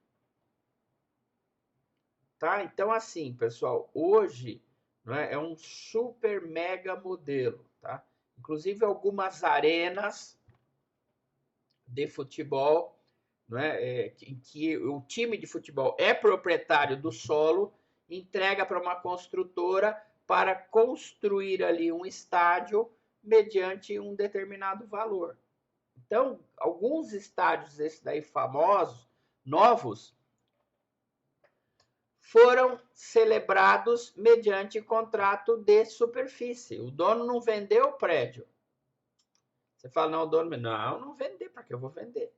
Tá? Então, assim, pessoal, hoje, né, é um super mega modelo. Tá? Inclusive, algumas arenas de futebol, né, em que o time de futebol é proprietário do solo, entrega para uma construtora para construir ali um estádio mediante um determinado valor. Então, alguns estádios, esses daí famosos, novos, foram celebrados mediante contrato de superfície. O dono não vendeu o prédio. Você fala, não, o dono, não vender, para que eu vou vender?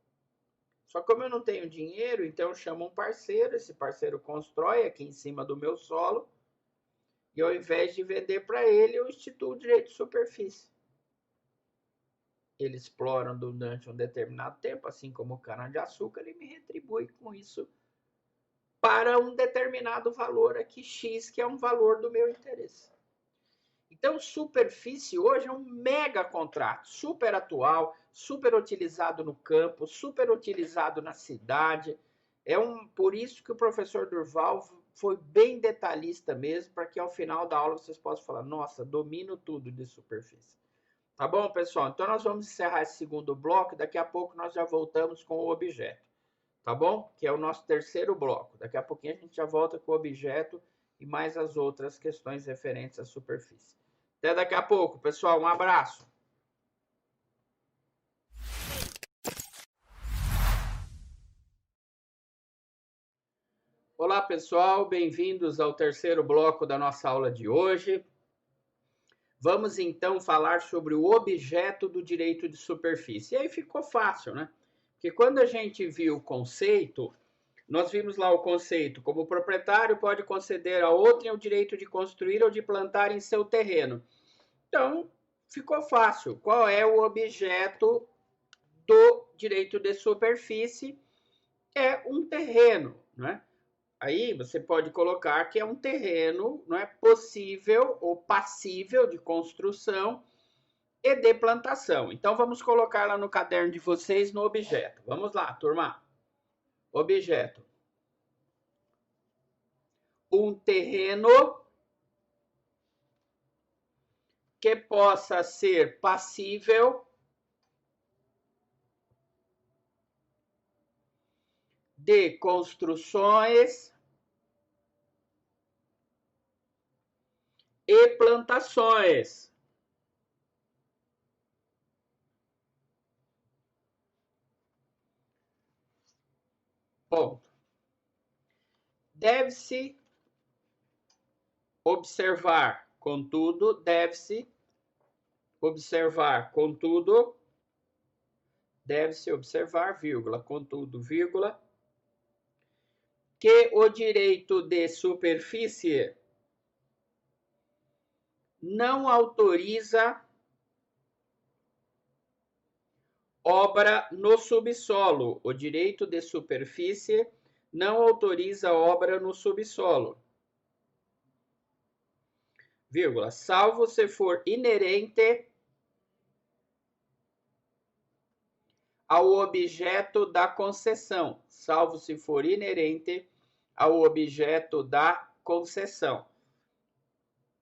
Só que como eu não tenho dinheiro, então eu chamo um parceiro, esse parceiro constrói aqui em cima do meu solo, e ao invés de vender para ele, eu instituo o direito de superfície. Eles exploram durante um determinado tempo, assim como o cana-de-açúcar, ele me retribui com isso para um determinado valor aqui, X, que é um valor do meu interesse. Então, superfície hoje é um mega contrato, super atual, super utilizado no campo, super utilizado na cidade. Por isso que o professor Durval foi bem detalhista mesmo, para que ao final da aula vocês possam falar, nossa, domino tudo de superfície. Tá bom, pessoal? Então, nós vamos encerrar esse segundo bloco, daqui a pouco nós já voltamos com o objeto. Tá bom? Que é o nosso terceiro bloco. Daqui a pouquinho a gente já volta com o objeto e mais as outras questões referentes à superfície. Até daqui a pouco, pessoal. Um abraço. Olá, pessoal. Bem-vindos ao terceiro bloco da nossa aula de hoje. Vamos, então, falar sobre o objeto do direito de superfície. E aí ficou fácil, né? Porque quando a gente viu o conceito, nós vimos lá o conceito como o proprietário pode conceder a outrem o direito de construir ou de plantar em seu terreno. Então, ficou fácil. Qual é o objeto do direito de superfície? É um terreno, né? Aí você pode colocar que é um terreno, não é possível ou passível de construção e de plantação. Então, vamos colocar lá no caderno de vocês no objeto. Vamos lá, turma. Objeto. Um terreno que possa ser passível de construções e plantações. Ponto. Deve-se observar, contudo, deve-se observar, vírgula, contudo, vírgula, que o direito de superfície não autoriza obra no subsolo. O direito de superfície não autoriza obra no subsolo. Vírgula, salvo se for inerente ao objeto da concessão. Salvo se for inerente ao objeto da concessão.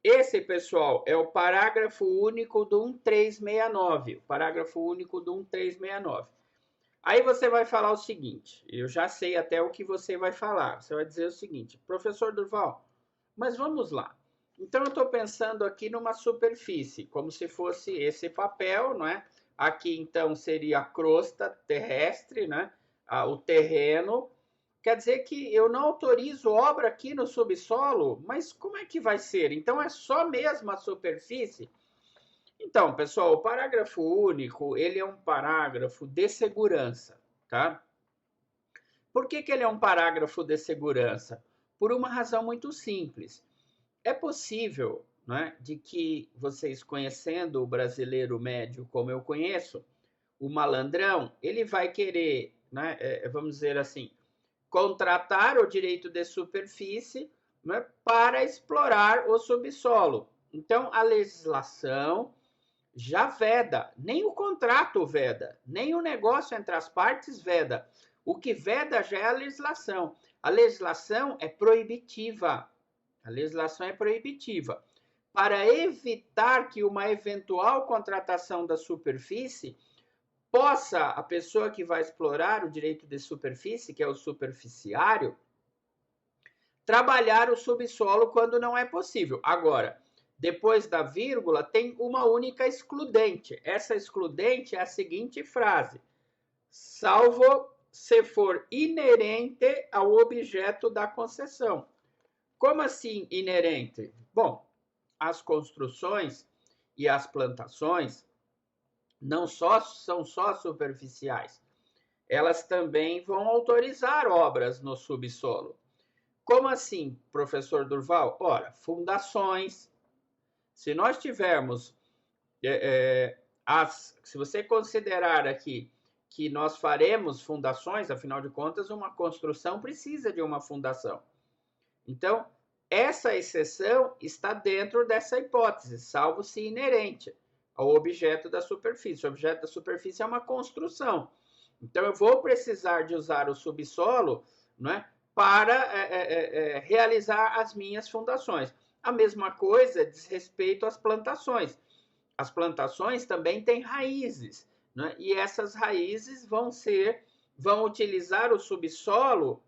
Esse, pessoal, é o parágrafo único do 1369. O parágrafo único do 1369. Aí você vai falar o seguinte, eu já sei até o que você vai falar. Você vai dizer o seguinte, professor Durval, mas vamos lá. Então, eu estou pensando aqui numa superfície, como se fosse esse papel, não é? Aqui, então, seria a crosta terrestre, né? O terreno. Quer dizer que eu não autorizo obra aqui no subsolo, mas como é que vai ser? Então, é só mesmo a superfície? Então, pessoal, o parágrafo único, ele é um parágrafo de segurança, tá? Por que ele é um parágrafo de segurança? Por uma razão muito simples. É possível, né, de que vocês conhecendo o brasileiro médio como eu conheço, o malandrão, ele vai querer, né, vamos dizer assim, contratar o direito de superfície, né, para explorar o subsolo. Então, a legislação já veda, nem o contrato veda, nem o negócio entre as partes veda. O que veda já é a legislação. A legislação é proibitiva. A legislação é proibitiva. Para evitar que uma eventual contratação da superfície possa, a pessoa que vai explorar o direito de superfície, que é o superficiário, trabalhar o subsolo quando não é possível. Agora, depois da vírgula tem uma única excludente. Essa excludente é a seguinte frase: salvo se for inerente ao objeto da concessão. Como assim inerente? Bom, as construções e as plantações não são só superficiais, elas também vão autorizar obras no subsolo. Como assim, professor Durval? Ora, fundações. Se nós tivermos, se você considerar aqui que nós faremos fundações, afinal de contas, uma construção precisa de uma fundação. Então, essa exceção está dentro dessa hipótese, salvo se inerente ao objeto da superfície. O objeto da superfície é uma construção. Então, eu vou precisar de usar o subsolo, né, para realizar as minhas fundações. A mesma coisa diz respeito às plantações. As plantações também têm raízes, né, e essas raízes vão utilizar o subsolo,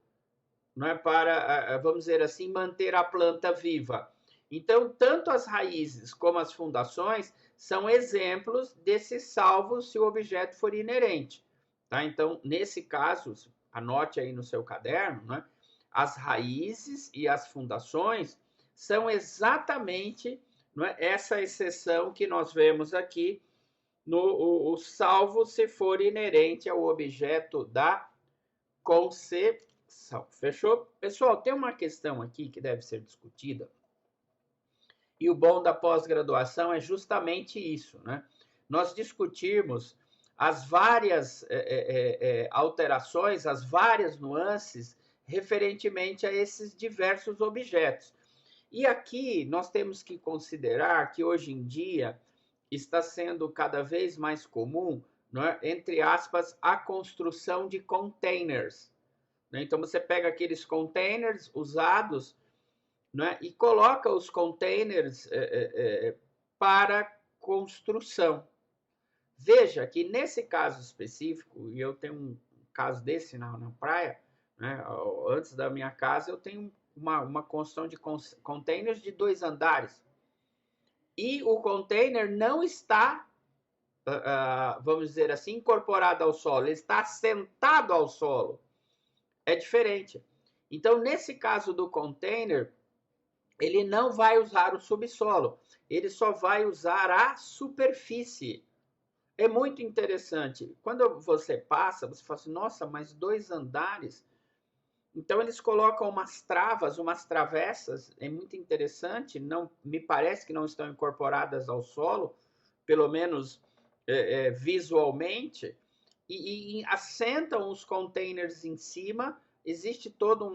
não é, para, vamos dizer assim, manter a planta viva. Então, tanto as raízes como as fundações são exemplos desse salvo se o objeto for inerente. Tá? Então, nesse caso, anote aí no seu caderno, né? As raízes e as fundações são exatamente, não é, essa exceção que nós vemos aqui no o salvo se for inerente ao objeto da concessão. Fechou? Pessoal, tem uma questão aqui que deve ser discutida. E o bom da pós-graduação é justamente isso, né? Nós discutirmos as várias alterações, as várias nuances referentemente a esses diversos objetos. E aqui nós temos que considerar que hoje em dia está sendo cada vez mais comum, não é, entre aspas, a construção de containers. Né? Então você pega aqueles containers usados, né, e coloca os containers para construção. Veja que nesse caso específico, e eu tenho um caso desse na praia, né, antes da minha casa, eu tenho uma construção de containers de 2 andares. E o container não está, vamos dizer assim, incorporado ao solo, ele está assentado ao solo. É diferente. Então, nesse caso do container, ele não vai usar o subsolo, ele só vai usar a superfície. É muito interessante. Quando você passa, você fala assim, nossa, mas 2 andares? Então, eles colocam umas travas, umas travessas, é muito interessante, não, me parece que não estão incorporadas ao solo, pelo menos visualmente, e assentam os containers em cima, existe todo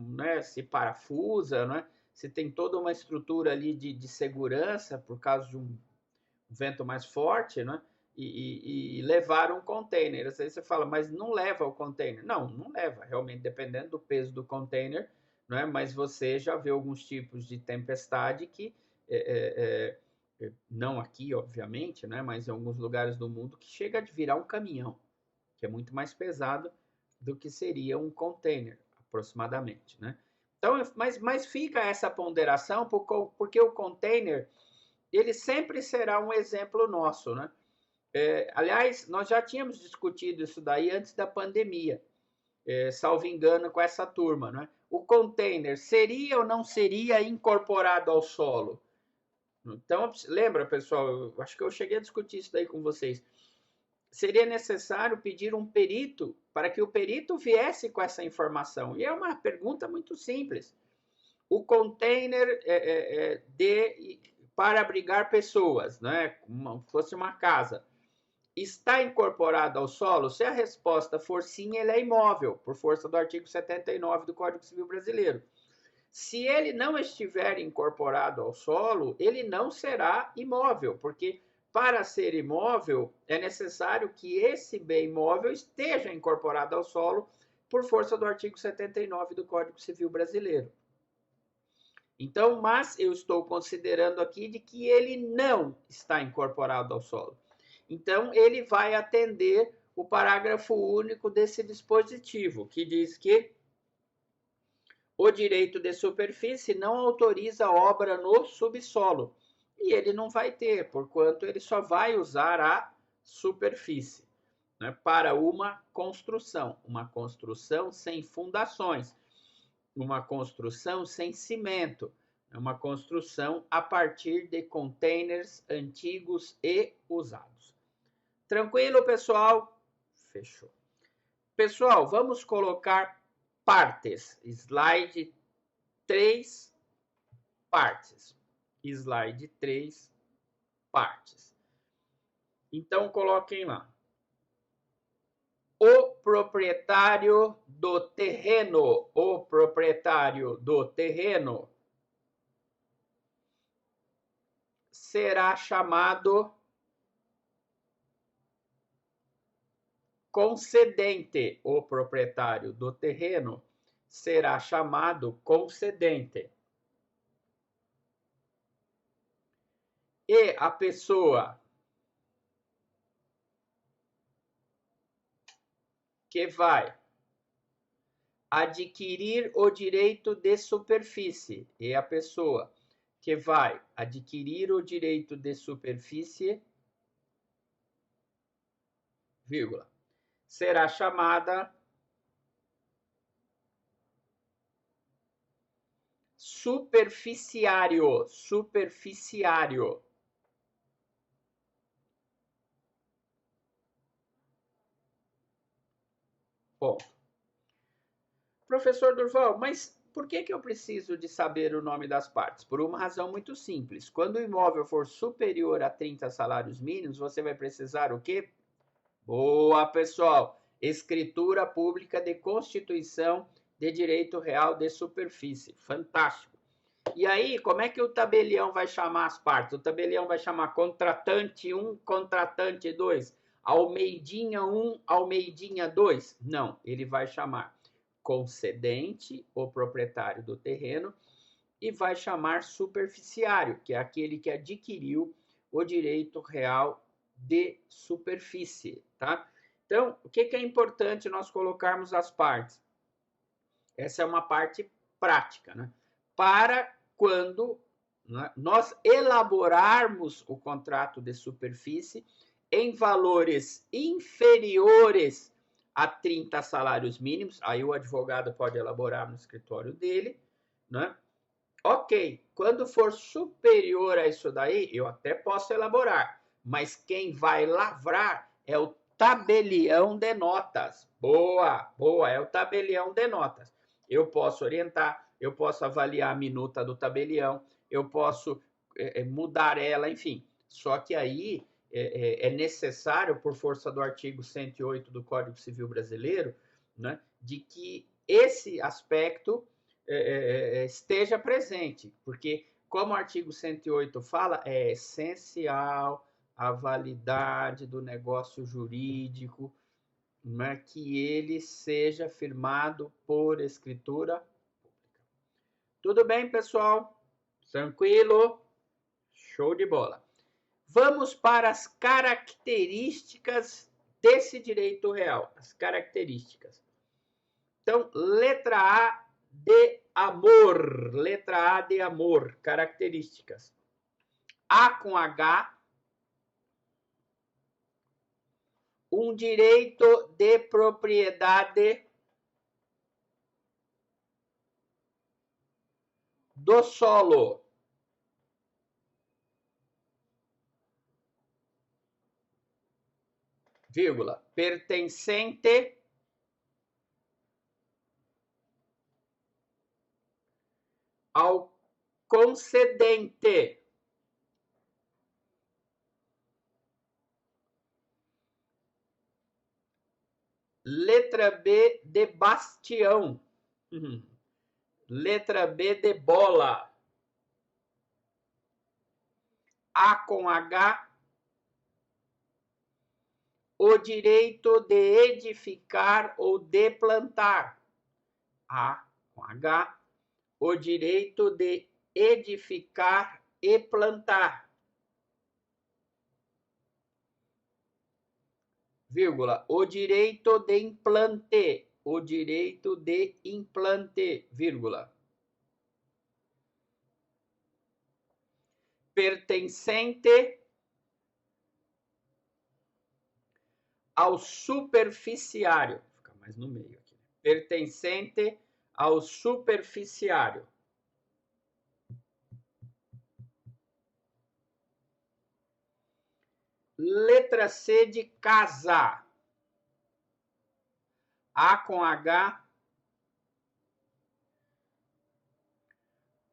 né, se parafusa, né, se tem toda uma estrutura ali de segurança por causa de um vento mais forte, né, e levar um container. Aí você fala, mas não leva o container. Não, não leva, realmente, dependendo do peso do container, não é? Mas você já vê alguns tipos de tempestade que, não aqui, obviamente, né? Mas em alguns lugares do mundo, que chega a virar um caminhão, que é muito mais pesado do que seria um container, aproximadamente, né? Então, mas fica essa ponderação, porque o container, ele sempre será um exemplo nosso, né? Aliás, nós já tínhamos discutido isso daí antes da pandemia, salvo engano, com essa turma, né? O container seria ou não seria incorporado ao solo? Então, lembra, pessoal, eu acho que eu cheguei a discutir isso daí com vocês. Seria necessário pedir um perito para que o perito viesse com essa informação. E é uma pergunta muito simples. O container para abrigar pessoas, né? Como fosse uma casa, está incorporado ao solo? Se a resposta for sim, ele é imóvel, por força do artigo 79 do Código Civil Brasileiro. Se ele não estiver incorporado ao solo, ele não será imóvel, porque para ser imóvel é necessário que esse bem imóvel esteja incorporado ao solo por força do artigo 79 do Código Civil Brasileiro. Então, mas eu estou considerando aqui de que ele não está incorporado ao solo. Então, ele vai atender o parágrafo único desse dispositivo, que diz que O direito de superfície não autoriza obra no subsolo. E ele não vai ter, porquanto ele só vai usar a superfície, né, para uma construção sem fundações, uma construção sem cimento, uma construção a partir de containers antigos e usados. Tranquilo, pessoal? Fechou. Pessoal, vamos colocar partes. Slide 3, partes. Slide 3, partes. Então, coloquem lá. O proprietário do terreno, será chamado concedente. O proprietário do terreno será chamado concedente. E a pessoa que vai adquirir o direito de superfície, e a pessoa que vai adquirir o direito de superfície, vírgula, será chamada superficiário. Ponto. Professor Durval, mas por que eu preciso de saber o nome das partes? Por uma razão muito simples. Quando o imóvel for superior a 30 salários mínimos, você vai precisar o quê? Boa, pessoal! Escritura pública de constituição de direito real de superfície. Fantástico! E aí, como é que o tabelião vai chamar as partes? O tabelião vai chamar contratante 1, contratante 2, Almeidinha 1, Almeidinha 2? Não, ele vai chamar concedente, o proprietário do terreno, e vai chamar superficiário, que é aquele que adquiriu o direito real de superfície, tá? Então, o que é importante nós colocarmos as partes? Essa é uma parte prática, né? Para quando, né, nós elaborarmos o contrato de superfície em valores inferiores a 30 salários mínimos, aí o advogado pode elaborar no escritório dele, né? Ok, quando for superior a isso daí, eu até posso elaborar, mas quem vai lavrar é o tabelião de notas. Boa, boa, é o tabelião de notas. Eu posso orientar, eu posso avaliar a minuta do tabelião, eu posso mudar ela, enfim. Só que aí é necessário, por força do artigo 108 do Código Civil Brasileiro, né, de que esse aspecto esteja presente, porque, como o artigo 108 fala, é essencial a validade do negócio jurídico, né, que ele seja firmado por escritura pública. Tudo bem, pessoal? Tranquilo? Show de bola. Vamos para as características desse direito real. As características. Então, letra A de amor. Letra A de amor. Características. A com H. Um direito de propriedade do solo. Vírgula. Pertencente ao concedente. Letra B de bastião. Letra B de bola. A com H. O direito de edificar ou de plantar. A com H. O direito de edificar e plantar. Vírgula. O direito de implante. o direito de implante, vírgula, pertencente ao superficiário, vou ficar mais no meio aqui, pertencente ao superficiário. Letra C de casa. A com H.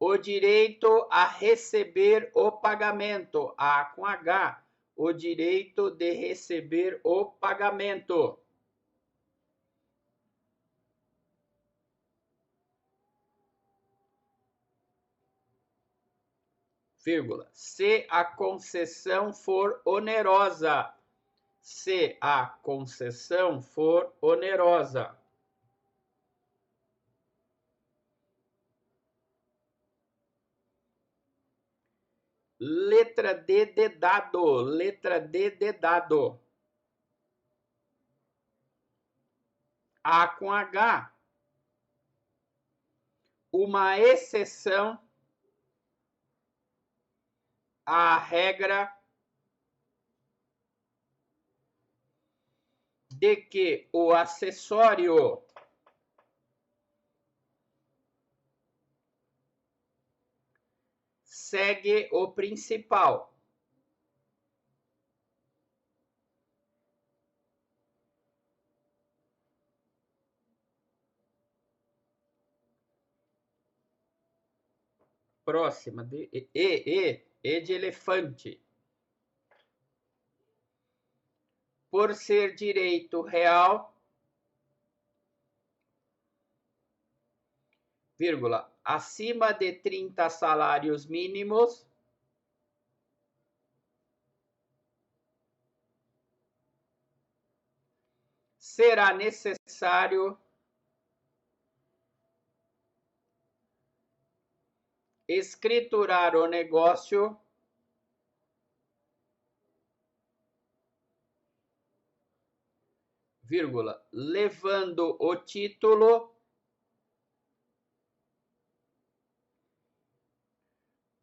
O direito a receber o pagamento. A com H. O direito de receber o pagamento. Vírgula. Se a concessão for onerosa. Se a concessão for onerosa. Letra D de dado. Letra D de dado. A com H. Uma exceção à regra de que o acessório segue o principal. Próxima. E de elefante. Por ser direito real, vírgula, acima de 30 salários mínimos, será necessário escriturar o negócio vírgula, levando o título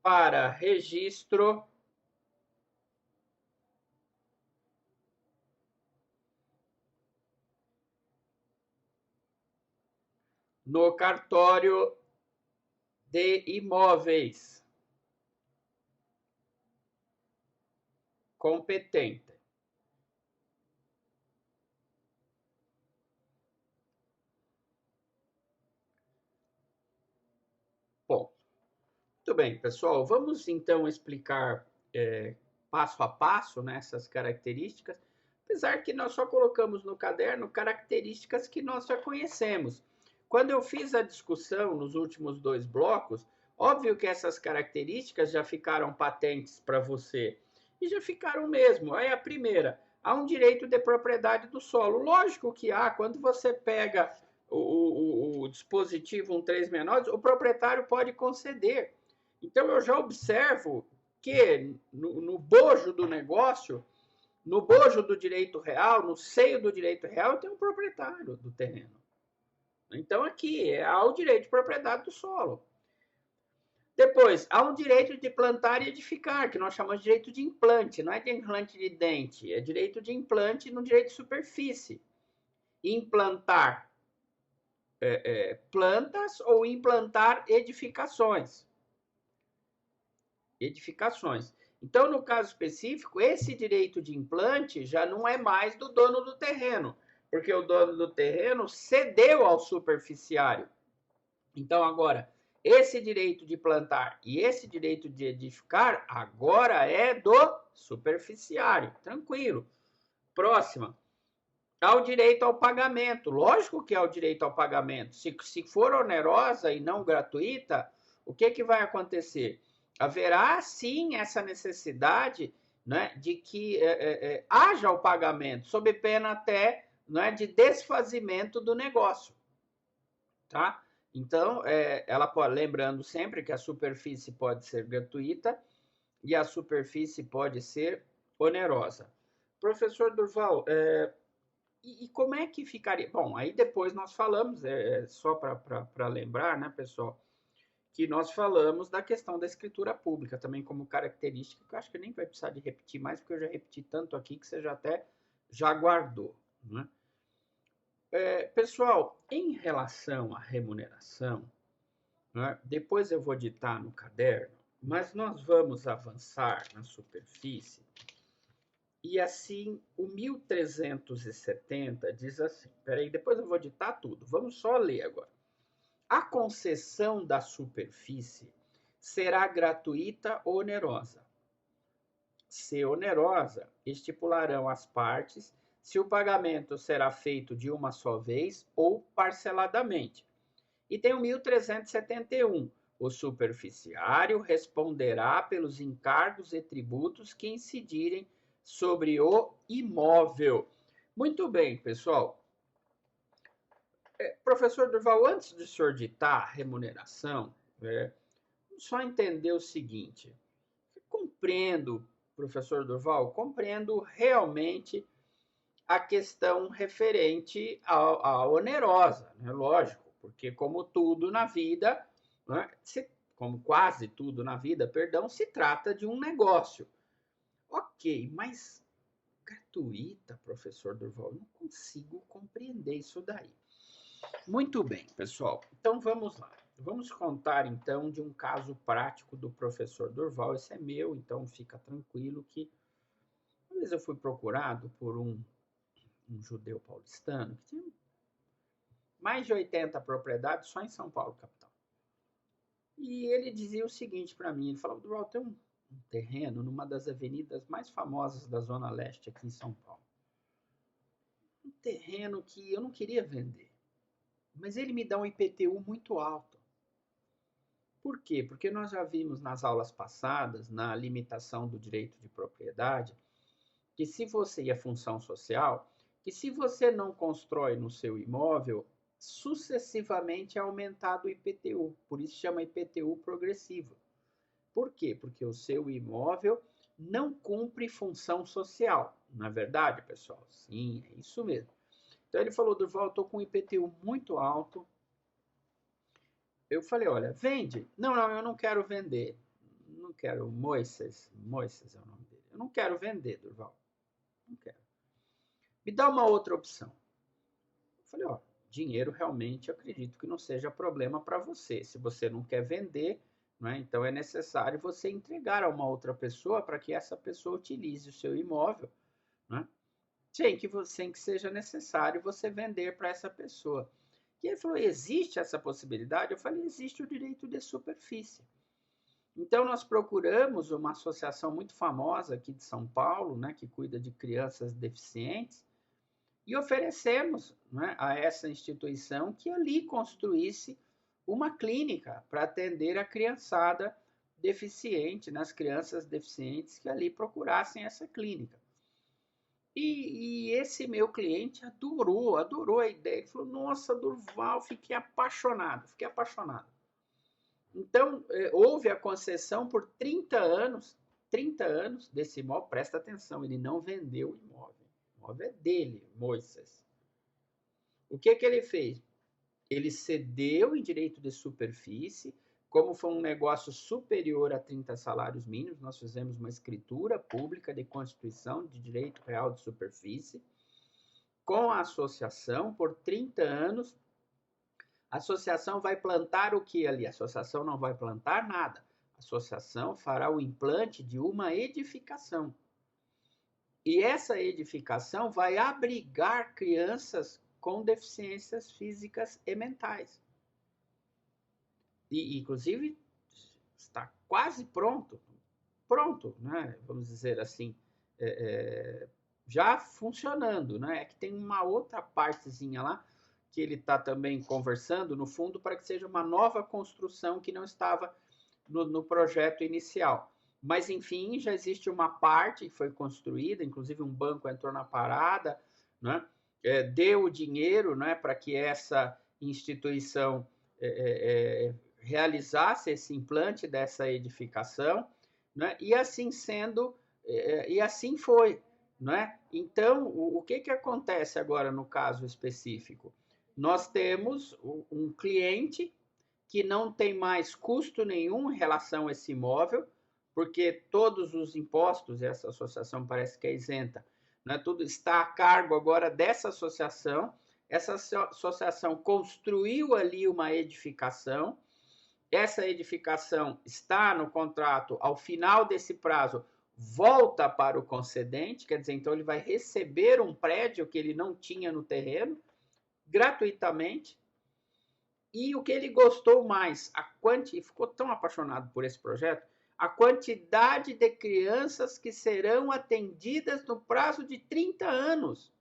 para registro no cartório de imóveis competente. Bom, muito bem, pessoal. Vamos então explicar passo a passo, né, essas características, apesar que nós só colocamos no caderno características que nós já conhecemos. Quando eu fiz a discussão nos últimos 2 blocos, óbvio que essas características já ficaram patentes para você, e já ficaram mesmo. Aí a primeira, há um direito de propriedade do solo. Lógico que há, quando você pega o dispositivo 1.369, o proprietário pode conceder. Então eu já observo que no bojo do negócio, no bojo do direito real, no seio do direito real, tem um proprietário do terreno. Então aqui há o direito de propriedade do solo. Depois, há um direito de plantar e edificar, que nós chamamos de direito de implante. Não é de implante de dente, é direito de implante no direito de superfície. Implantar plantas ou implantar edificações. Então, no caso específico, esse direito de implante já não é mais do dono do terreno, porque o dono do terreno cedeu ao superficiário. Então, agora, esse direito de plantar e esse direito de edificar agora é do superficiário. Tranquilo. Próxima. Há o direito ao pagamento. Lógico que há o direito ao pagamento. Se for onerosa e não gratuita, o que vai acontecer? Haverá, sim, essa necessidade, né, de que haja o pagamento, sob pena até, né, de desfazimento do negócio. Tá? Então, ela pode, lembrando sempre que a superfície pode ser gratuita e a superfície pode ser onerosa. Professor Durval, E como é que ficaria? Bom, aí depois nós falamos, só para lembrar, né, pessoal, que nós falamos da questão da escritura pública também como característica, que eu acho que nem vai precisar de repetir mais, porque eu já repeti tanto aqui que você já até já guardou. Né? Pessoal, em relação à remuneração, né, depois eu vou ditar no caderno, mas nós vamos avançar na superfície. E assim, o 1370 diz assim, peraí, depois eu vou ditar tudo, vamos só ler agora. A concessão da superfície será gratuita ou onerosa. Se onerosa, estipularão as partes se o pagamento será feito de uma só vez ou parceladamente. E tem o 1371. O superficiário responderá pelos encargos e tributos que incidirem sobre o imóvel. Muito bem, pessoal. Professor Durval, antes de o senhor ditar a remuneração, só entender o seguinte. Compreendo, professor Durval, compreendo realmente a questão referente à onerosa, né? Lógico, porque como tudo na vida, né, como quase tudo na vida, perdão, se trata de um negócio. Ok, mas gratuita, professor Durval, eu não consigo compreender isso daí. Muito bem, pessoal. Então vamos lá. Vamos contar então de um caso prático do professor Durval. Esse é meu, então fica tranquilo que uma vez eu fui procurado por um judeu paulistano que tinha mais de 80 propriedades só em São Paulo, capital. E ele dizia o seguinte para mim, ele falava, Durval, tem um terreno numa das avenidas mais famosas da Zona Leste aqui em São Paulo. Um terreno que eu não queria vender, mas ele me dá um IPTU muito alto. Por quê? Porque nós já vimos nas aulas passadas, na limitação do direito de propriedade, que se você, e a função social, que se você não constrói no seu imóvel, sucessivamente é aumentado o IPTU. Por isso chama IPTU progressivo. Por quê? Porque o seu imóvel não cumpre função social. Não é verdade, pessoal? Sim, é isso mesmo. Então ele falou, Durval, eu estou com um IPTU muito alto. Eu falei, olha, vende. Não, eu não quero vender. Não quero. Moisés é o nome dele. Eu não quero vender, Durval. Não quero. Me dá uma outra opção. Eu falei, ó, dinheiro realmente eu acredito que não seja problema para você. Se você não quer vender, né, então é necessário você entregar a uma outra pessoa para que essa pessoa utilize o seu imóvel, né, sem que seja necessário você vender para essa pessoa. E ele falou, existe essa possibilidade? Eu falei, existe o direito de superfície. Então, nós procuramos uma associação muito famosa aqui de São Paulo, né, que cuida de crianças deficientes, e oferecemos, né, a essa instituição que ali construísse uma clínica para atender a criançada deficiente, nas crianças deficientes que ali procurassem essa clínica. E esse meu cliente adorou a ideia. Ele falou, nossa, Durval, fiquei apaixonado. Então, houve a concessão por 30 anos desse imóvel. Presta atenção, ele não vendeu o imóvel. O imóvel é dele, Moisés. O que ele fez? Ele cedeu em direito de superfície, como foi um negócio superior a 30 salários mínimos, nós fizemos uma escritura pública de constituição de direito real de superfície, com a associação por 30 anos. A associação vai plantar o que ali? A associação não vai plantar nada. A associação fará o implante de uma edificação. E essa edificação vai abrigar crianças com deficiências físicas e mentais. E, inclusive, está quase pronto, né? Vamos dizer assim, já funcionando, né? É que tem uma outra partezinha lá que ele está também conversando, no fundo, para que seja uma nova construção que não estava no projeto inicial. Mas, enfim, já existe uma parte que foi construída, inclusive um banco entrou na parada, né? Deu o dinheiro, né, para que essa instituição realizasse esse implante dessa edificação, né? E assim sendo, e assim foi. não é? Então, o que acontece agora no caso específico? Nós temos um cliente que não tem mais custo nenhum em relação a esse imóvel, porque todos os impostos, essa associação parece que é isenta, né? Tudo está a cargo agora dessa associação. Essa associação construiu ali uma edificação. Essa edificação está no contrato, ao final desse prazo, volta para o concedente, quer dizer, então ele vai receber um prédio que ele não tinha no terreno, gratuitamente. E o que ele gostou mais, ficou tão apaixonado por esse projeto, a quantidade de crianças que serão atendidas no prazo de 30 anos.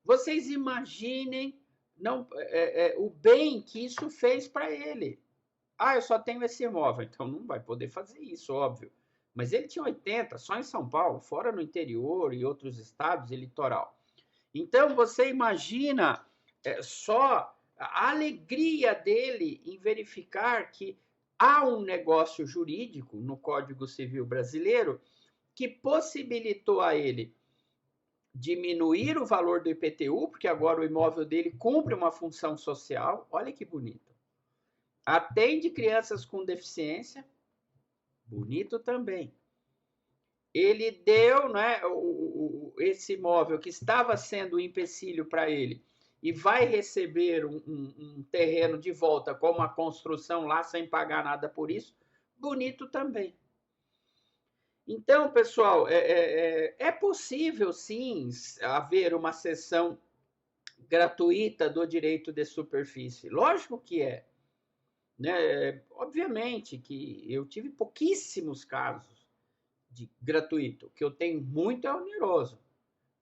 Vocês imaginem o bem que isso fez para ele. Ah, eu só tenho esse imóvel, então não vai poder fazer isso, óbvio. Mas ele tinha 80, só em São Paulo, fora no interior e outros estados e litoral. Então, você imagina só a alegria dele em verificar que há um negócio jurídico no Código Civil brasileiro que possibilitou a ele diminuir o valor do IPTU, porque agora o imóvel dele cumpre uma função social. Olha que bonito. Atende crianças com deficiência, bonito também. Ele deu, né, esse imóvel que estava sendo um empecilho para ele e vai receber um terreno de volta com uma construção lá sem pagar nada por isso, bonito também. Então, pessoal, é possível sim haver uma cessão gratuita do direito de superfície. Lógico que é. Né? Obviamente que eu tive pouquíssimos casos de gratuito. O que eu tenho muito é oneroso.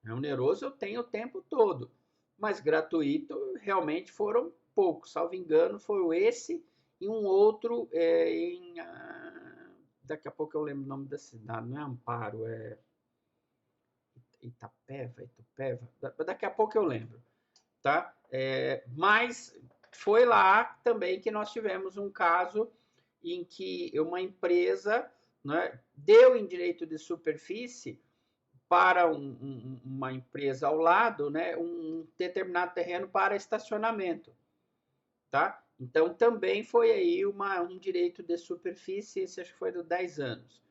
Oneroso eu tenho o tempo todo. Mas gratuito realmente foram poucos. Salvo engano, foi esse e um outro daqui a pouco eu lembro o nome da cidade. Não é Amparo, é Itupeva. Daqui a pouco eu lembro. Tá? Mas foi lá também que nós tivemos um caso em que uma empresa, né, deu em direito de superfície para uma empresa ao lado, né, um determinado terreno para estacionamento, tá? Então também foi aí um direito de superfície, esse acho que foi de 10 anos.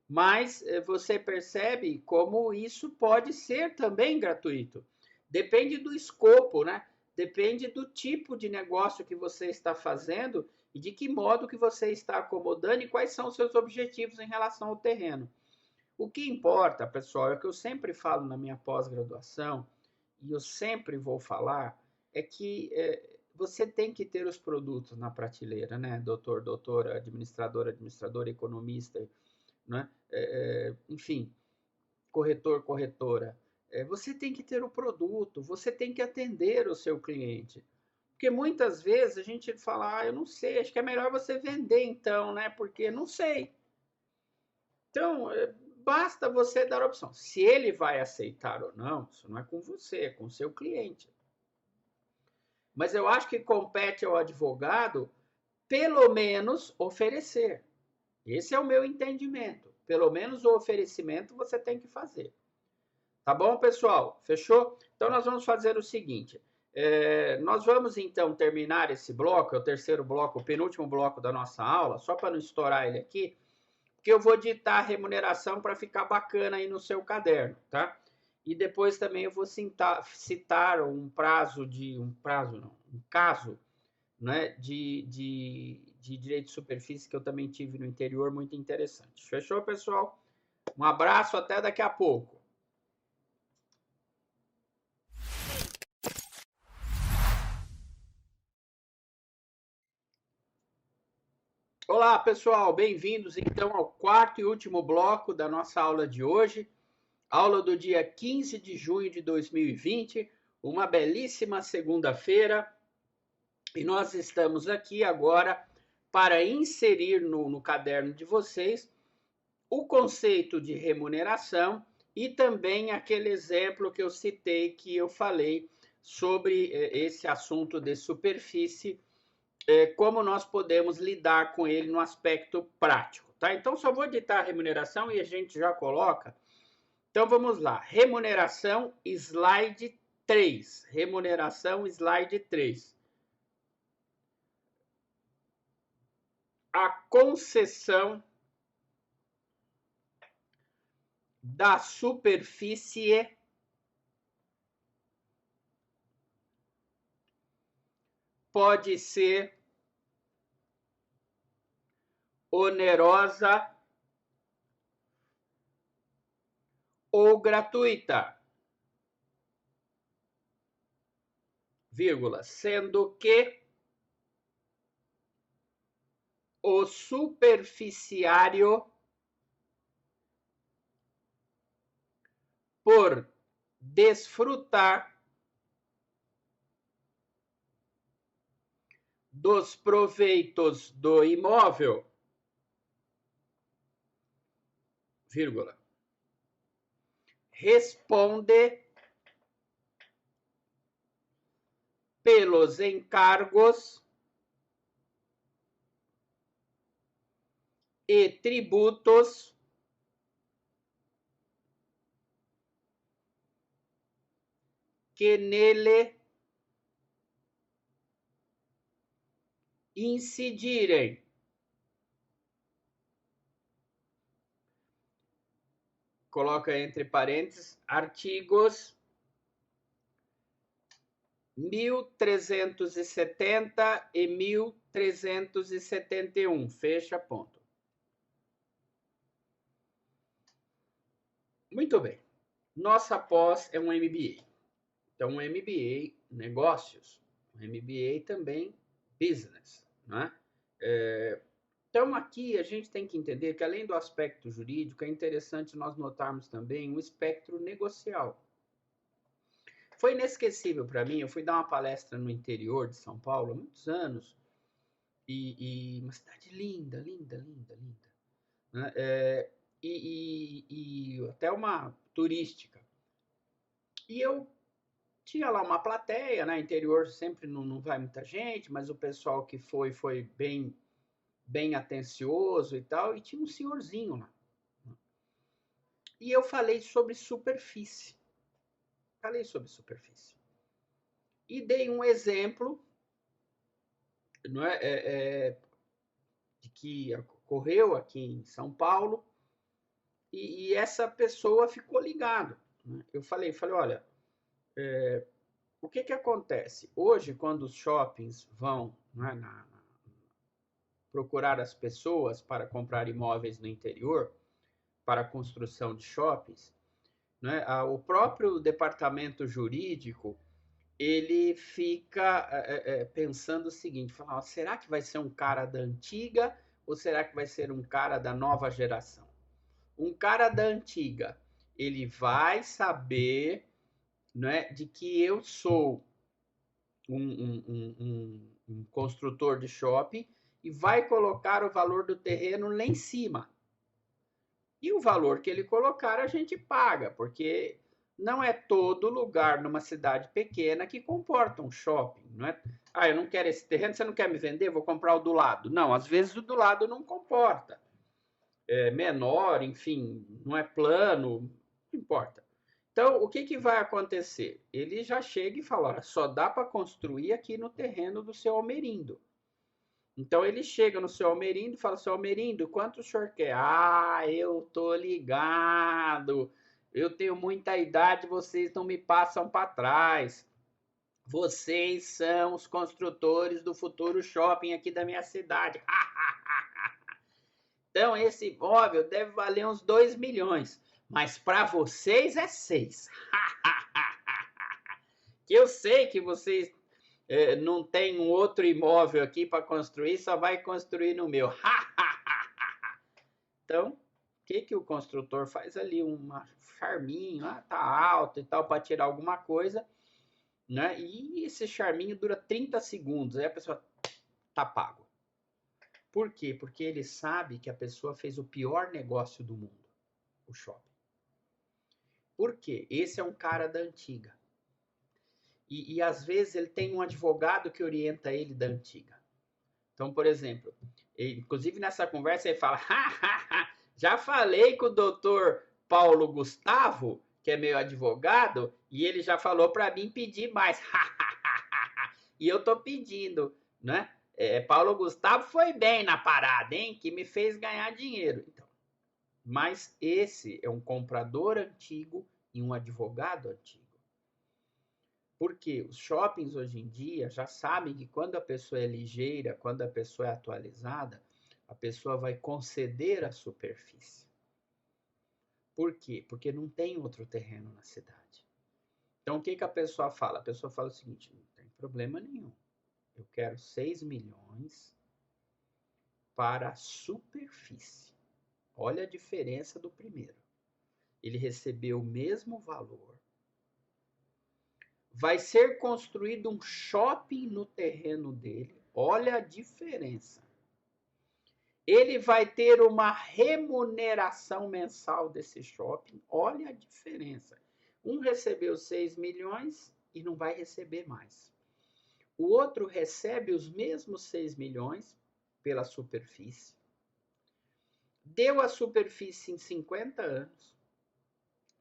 Mas você percebe como isso pode ser também gratuito. Depende do escopo, né? Depende do tipo de negócio que você está fazendo e de que modo que você está acomodando e quais são os seus objetivos em relação ao terreno. O que importa, pessoal, é o que eu sempre falo na minha pós-graduação, e eu sempre vou falar, é que você tem que ter os produtos na prateleira, né? Doutor, doutora, administrador, administradora, economista, né? Enfim, corretor, corretora. Você tem que ter o produto, você tem que atender o seu cliente. Porque muitas vezes a gente fala, eu não sei, acho que é melhor você vender então, né? Porque não sei. Então, basta você dar a opção. Se ele vai aceitar ou não, isso não é com você, é com o seu cliente. Mas eu acho que compete ao advogado, pelo menos, oferecer. Esse é o meu entendimento. Pelo menos o oferecimento você tem que fazer. Tá bom, pessoal? Fechou? Então, nós vamos fazer o seguinte. Nós vamos, então, terminar esse bloco, é o terceiro bloco, o penúltimo bloco da nossa aula, só para não estourar ele aqui, porque eu vou ditar a remuneração para ficar bacana aí no seu caderno, tá? E depois também eu vou citar um caso, né, de direito de superfície que eu também tive no interior, muito interessante. Fechou, pessoal? Um abraço, até daqui a pouco. Olá, pessoal, bem-vindos então ao quarto e último bloco da nossa aula de hoje, aula do dia 15 de junho de 2020, uma belíssima segunda-feira, e nós estamos aqui agora para inserir no caderno de vocês o conceito de remuneração e também aquele exemplo que eu citei, que eu falei sobre esse assunto de superfície, como nós podemos lidar com ele no aspecto prático. Tá? Então, só vou ditar a remuneração e a gente já coloca Então, vamos lá. Remuneração, slide 3. Remuneração, slide 3. A concessão da superfície pode ser onerosa ou gratuita, vírgula, sendo que o superficiário, por desfrutar dos proveitos do imóvel, vírgula, responde pelos encargos e tributos que nele incidirem. Coloca entre parênteses, artigos 1370 e 1371. Fecha ponto. Muito bem. Nossa pós é um MBA. Então, um MBA negócios, um MBA também business, né? Então, aqui a gente tem que entender que, além do aspecto jurídico, é interessante nós notarmos também o espectro negocial. Foi inesquecível para mim, eu fui dar uma palestra no interior de São Paulo há muitos anos, e uma cidade linda, linda, linda, linda, né? E até uma turística. E eu tinha lá uma plateia, né? Interior sempre não vai muita gente, mas o pessoal que foi bem atencioso e tal, e tinha um senhorzinho lá. E eu falei sobre superfície. E dei um exemplo, não é, de que ocorreu aqui em São Paulo, e essa pessoa ficou ligada. Né? Eu falei, olha, o que acontece? Hoje, quando os shoppings vão, né, procurar as pessoas para comprar imóveis no interior, para a construção de shoppings, né, o próprio departamento jurídico, ele fica pensando o seguinte, fala, será que vai ser um cara da antiga ou será que vai ser um cara da nova geração? Um cara da antiga, ele vai saber, né, de que eu sou um construtor de shopping e vai colocar o valor do terreno lá em cima. E o valor que ele colocar a gente paga, porque não é todo lugar numa cidade pequena que comporta um shopping, não é? Ah, eu não quero esse terreno, você não quer me vender? Vou comprar o do lado. Não, às vezes o do lado não comporta. É menor, enfim, não é plano, não importa. Então, o que vai acontecer? Ele já chega e fala, olha, só dá para construir aqui no terreno do seu Almerindo. Então ele chega no seu Almerindo e fala, seu Almerindo, quanto o senhor quer? Ah, eu tô ligado. Eu tenho muita idade, vocês não me passam para trás. Vocês são os construtores do futuro shopping aqui da minha cidade. Então esse imóvel deve valer uns 2 milhões, mas para vocês é 6. Que eu sei que vocês não tem um outro imóvel aqui para construir, só vai construir no meu. Então, o que o construtor faz ali? Um charminho, tá alto e tal, para tirar alguma coisa, né? E esse charminho dura 30 segundos, aí a pessoa tá pago. Por quê? Porque ele sabe que a pessoa fez o pior negócio do mundo, o shopping. Por quê? Esse é um cara da antiga. E às vezes ele tem um advogado que orienta ele da antiga. Então, por exemplo, inclusive nessa conversa ele fala, já falei com o doutor Paulo Gustavo, que é meu advogado, e ele já falou para mim pedir mais. E eu tô pedindo, né? Paulo Gustavo foi bem na parada, hein? Que me fez ganhar dinheiro. Então, mas esse é um comprador antigo e um advogado antigo. Porque os shoppings hoje em dia já sabem que quando a pessoa é ligeira, quando a pessoa é atualizada, a pessoa vai conceder a superfície. Por quê? Porque não tem outro terreno na cidade. Então, o que a pessoa fala? A pessoa fala o seguinte, não tem problema nenhum. Eu quero 6 milhões para a superfície. Olha a diferença do primeiro. Ele recebeu o mesmo valor. Vai ser construído um shopping no terreno dele. Olha a diferença. Ele vai ter uma remuneração mensal desse shopping. Olha a diferença. Um recebeu 6 milhões e não vai receber mais. O outro recebe os mesmos 6 milhões pela superfície. Deu a superfície em 50 anos.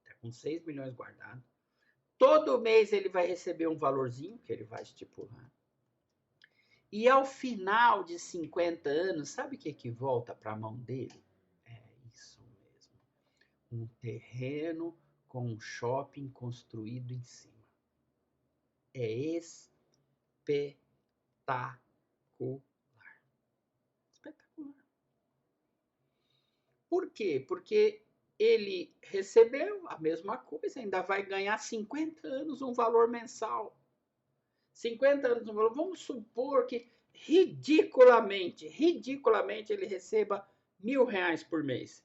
Está com 6 milhões guardado. Todo mês ele vai receber um valorzinho que ele vai estipular. E ao final de 50 anos, sabe o que volta para a mão dele? É isso mesmo. Um terreno com um shopping construído em cima. É espetacular. Espetacular. Por quê? Porque ele recebeu a mesma coisa, ainda vai ganhar 50 anos um valor mensal. 50 anos um valor. Vamos supor que ridiculamente ele receba R$1.000 por mês.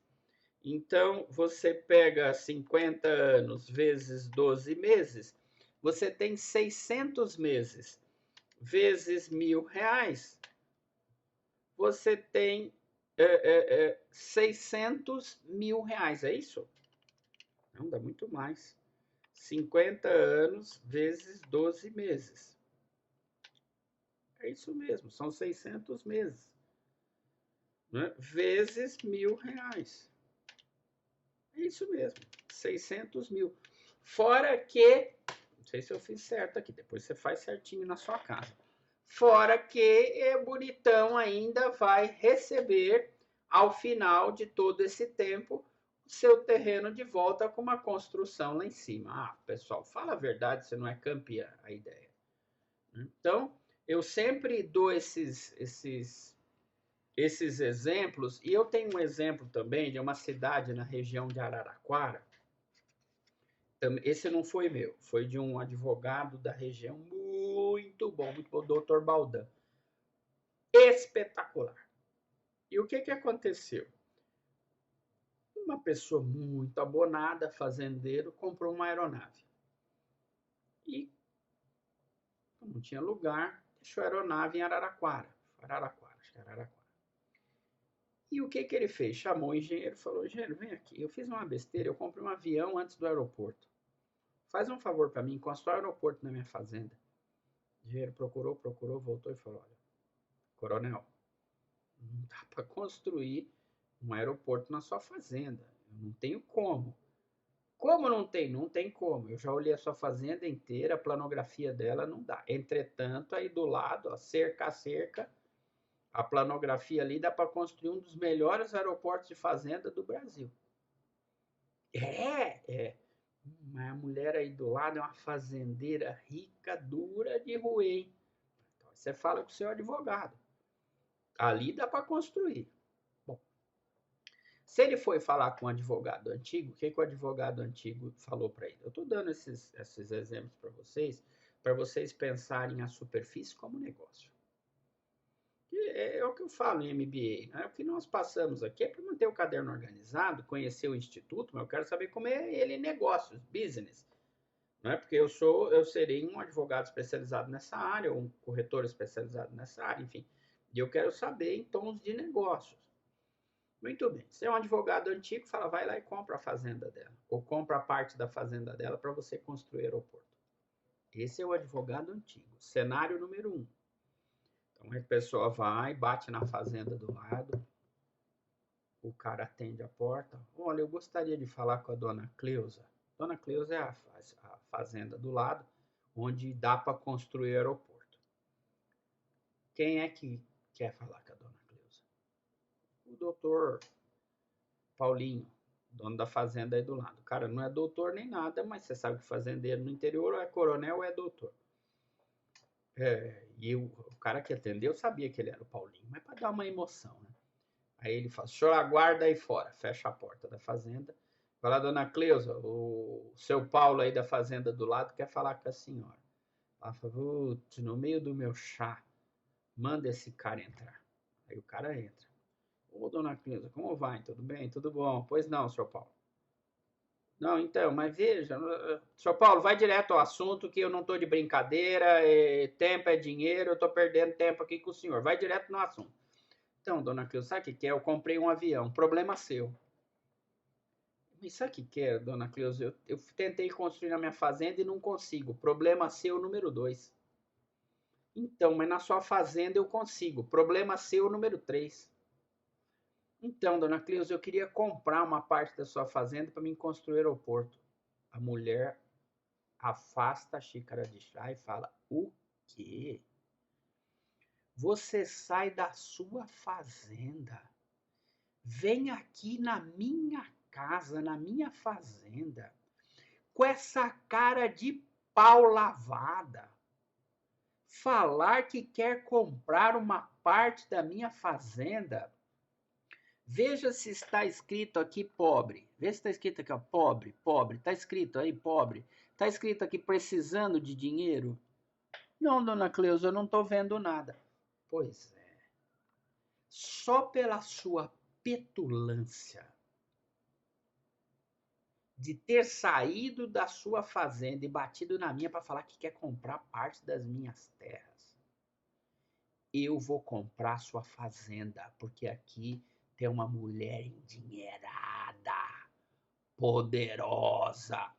Então, você pega 50 anos vezes 12 meses, você tem 600 meses. Vezes R$1.000, você tem 600 mil reais, é isso? Não, dá muito mais. 50 anos vezes 12 meses. É isso mesmo, são 600 meses. Né? Vezes R$1.000. É isso mesmo, 600 mil. Fora que, não sei se eu fiz certo aqui, depois você faz certinho na sua casa. Fora que o bonitão ainda vai receber, ao final de todo esse tempo, o seu terreno de volta com uma construção lá em cima. Ah, pessoal, fala a verdade, você não é campeã, a ideia. Então, eu sempre dou esses exemplos, e eu tenho um exemplo também de uma cidade na região de Araraquara. Esse não foi meu, foi de um advogado da região muito bom, Dr. Baldan. Espetacular. E o que aconteceu? Uma pessoa muito abonada, fazendeiro, comprou uma aeronave. E não tinha lugar, deixou a aeronave em Araraquara. Acho que Araraquara. E o que ele fez? Chamou o engenheiro e falou, engenheiro, vem aqui, eu fiz uma besteira, eu comprei um avião antes do aeroporto. Faz um favor para mim, constrói o aeroporto na minha fazenda. O engenheiro procurou, voltou e falou, olha, coronel, não dá para construir um aeroporto na sua fazenda. Eu não tenho como. Como não tem? Não tem como. Eu já olhei a sua fazenda inteira, a planografia dela não dá. Entretanto, aí do lado, ó, cerca a cerca, a planografia ali dá para construir um dos melhores aeroportos de fazenda do Brasil. Mas a mulher aí do lado é uma fazendeira rica, dura de roer. Então, você fala com o seu advogado. Ali dá para construir. Bom, se ele foi falar com um advogado antigo, o que o advogado antigo falou para ele? Eu estou dando esses exemplos para vocês pensarem a superfície como negócio. É o que eu falo em MBA, né? O que nós passamos aqui é para manter o caderno organizado, conhecer o instituto, mas eu quero saber como é ele negócios, business. Não é? Porque eu serei um advogado especializado nessa área, ou um corretor especializado nessa área, enfim. E eu quero saber em tons de negócios. Muito bem. Se é um advogado antigo, fala, vai lá e compra a fazenda dela. Ou compra a parte da fazenda dela para você construir o aeroporto. Esse é o advogado antigo. Cenário número 1. Então a pessoa vai, bate na fazenda do lado. o cara atende a porta. Olha, eu gostaria de falar com a dona Cleusa. Dona Cleusa é a fazenda do lado, onde dá para construir o aeroporto. Quem é que quer falar com a dona Cleusa? O doutor Paulinho, dono da fazenda aí do lado. O cara não é doutor nem nada, mas você sabe que fazendeiro no interior ou é coronel ou é doutor. E o cara que atendeu sabia que ele era o Paulinho, mas para dar uma emoção, né? Aí ele fala, o senhor aguarda aí fora, fecha a porta da fazenda. Vai lá, dona Cleusa, o seu Paulo aí da fazenda do lado quer falar com a senhora. Ela fala, putz, no meio do meu chá, manda esse cara entrar. Aí o cara entra. Ô, dona Cleusa, como vai? Tudo bem? Tudo bom? Pois não, senhor Paulo. Não, então, mas veja, senhor Paulo, vai direto ao assunto que eu não estou de brincadeira, tempo é dinheiro, eu estou perdendo tempo aqui com o senhor. Vai direto no assunto. Então, dona Cleusa, sabe o que é? Eu comprei um avião, problema seu. Mas sabe o que é, dona Cleusa? Eu tentei construir na minha fazenda e não consigo. Problema seu número 2. Então, mas na sua fazenda eu consigo. Problema seu número 3. Então, dona Cleusa, eu queria comprar uma parte da sua fazenda para mim construir o aeroporto. A mulher afasta a xícara de chá e fala: o quê? Você sai da sua fazenda, vem aqui na minha casa, na minha fazenda, com essa cara de pau lavada, falar que quer comprar uma parte da minha fazenda. Veja se está escrito aqui pobre. Vê se está escrito aqui, ó, pobre, pobre. Está escrito aí pobre. Está escrito aqui precisando de dinheiro. Não, dona Cleusa, eu não estou vendo nada. Pois é. Só pela sua petulância de ter saído da sua fazenda e batido na minha para falar que quer comprar parte das minhas terras, eu vou comprar sua fazenda, porque aqui tem uma mulher endinheirada, poderosa.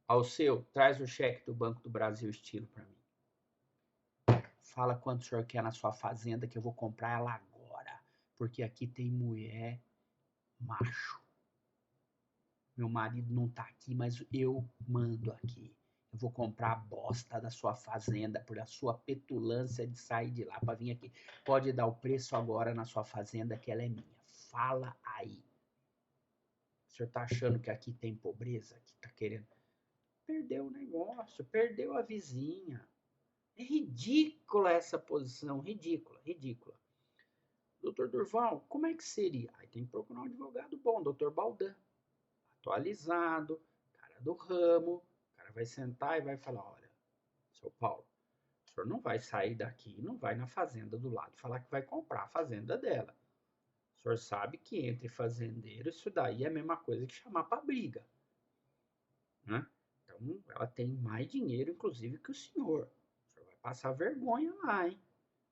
Alceu, traz o cheque do Banco do Brasil estilo para mim. Fala quanto o senhor quer na sua fazenda que eu vou comprar ela agora, porque aqui tem mulher macho. Meu marido não tá aqui, mas eu mando aqui. Eu vou comprar a bosta da sua fazenda por a sua petulância de sair de lá para vir aqui. Pode dar o preço agora na sua fazenda que ela é minha. Fala aí. O senhor tá achando que aqui tem pobreza? Que tá querendo? Perdeu o negócio, perdeu a vizinha. É ridícula essa posição, ridícula, ridícula. Doutor Durval, como é que seria? Aí tem que procurar um advogado bom, doutor Baldan. Atualizado, cara do ramo. O cara vai sentar e vai falar, olha, seu Paulo, o senhor não vai sair daqui e não vai na fazenda do lado falar que vai comprar a fazenda dela. O senhor sabe que entre fazendeiro isso daí é a mesma coisa que chamar para briga, né? Então, ela tem mais dinheiro, inclusive, que o senhor. O senhor vai passar vergonha lá, hein?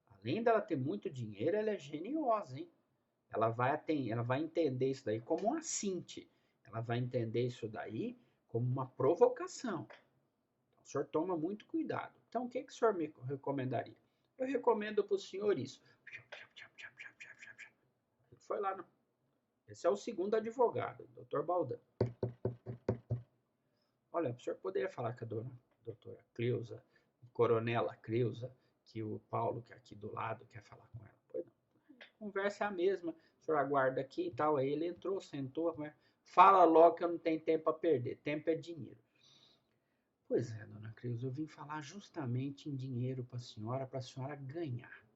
Além dela ter muito dinheiro, ela é geniosa, hein? Ela vai entender isso daí como um assinte. Ela vai entender isso daí como uma provocação. Então, o senhor toma muito cuidado. Então, o que o senhor me recomendaria? Eu recomendo para o senhor isso. Ele foi lá. Esse é o segundo advogado, o doutor Baldan. Olha, o senhor poderia falar com a doutora Cleusa, coronela Cleusa, que o Paulo, que é aqui do lado, quer falar com ela. Pois não. A conversa é a mesma. O senhor aguarda aqui e tal. Aí ele entrou, sentou. Fala logo que eu não tenho tempo a perder. Tempo é dinheiro. Pois é, dona Cleusa, eu vim falar justamente em dinheiro para a senhora ganhar.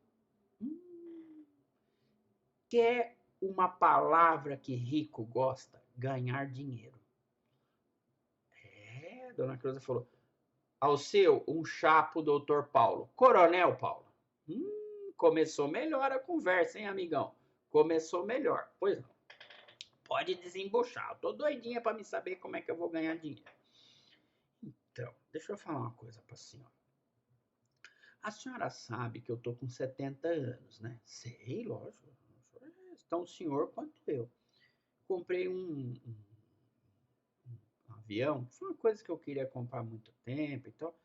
Quer uma palavra que rico gosta? Ganhar dinheiro. É, dona Cleusa falou. Alceu, um chá pro doutor Paulo. Coronel Paulo. Começou melhor a conversa, hein, amigão? Começou melhor. Pois não. Pode desembuchar. Eu tô doidinha para me saber como é que eu vou ganhar dinheiro. Então, deixa eu falar uma coisa para a senhora. A senhora sabe que eu tô com 70 anos, né? Sei, lógico. Tão o senhor quanto eu. Comprei um avião. Foi uma coisa que eu queria comprar há muito tempo e tal.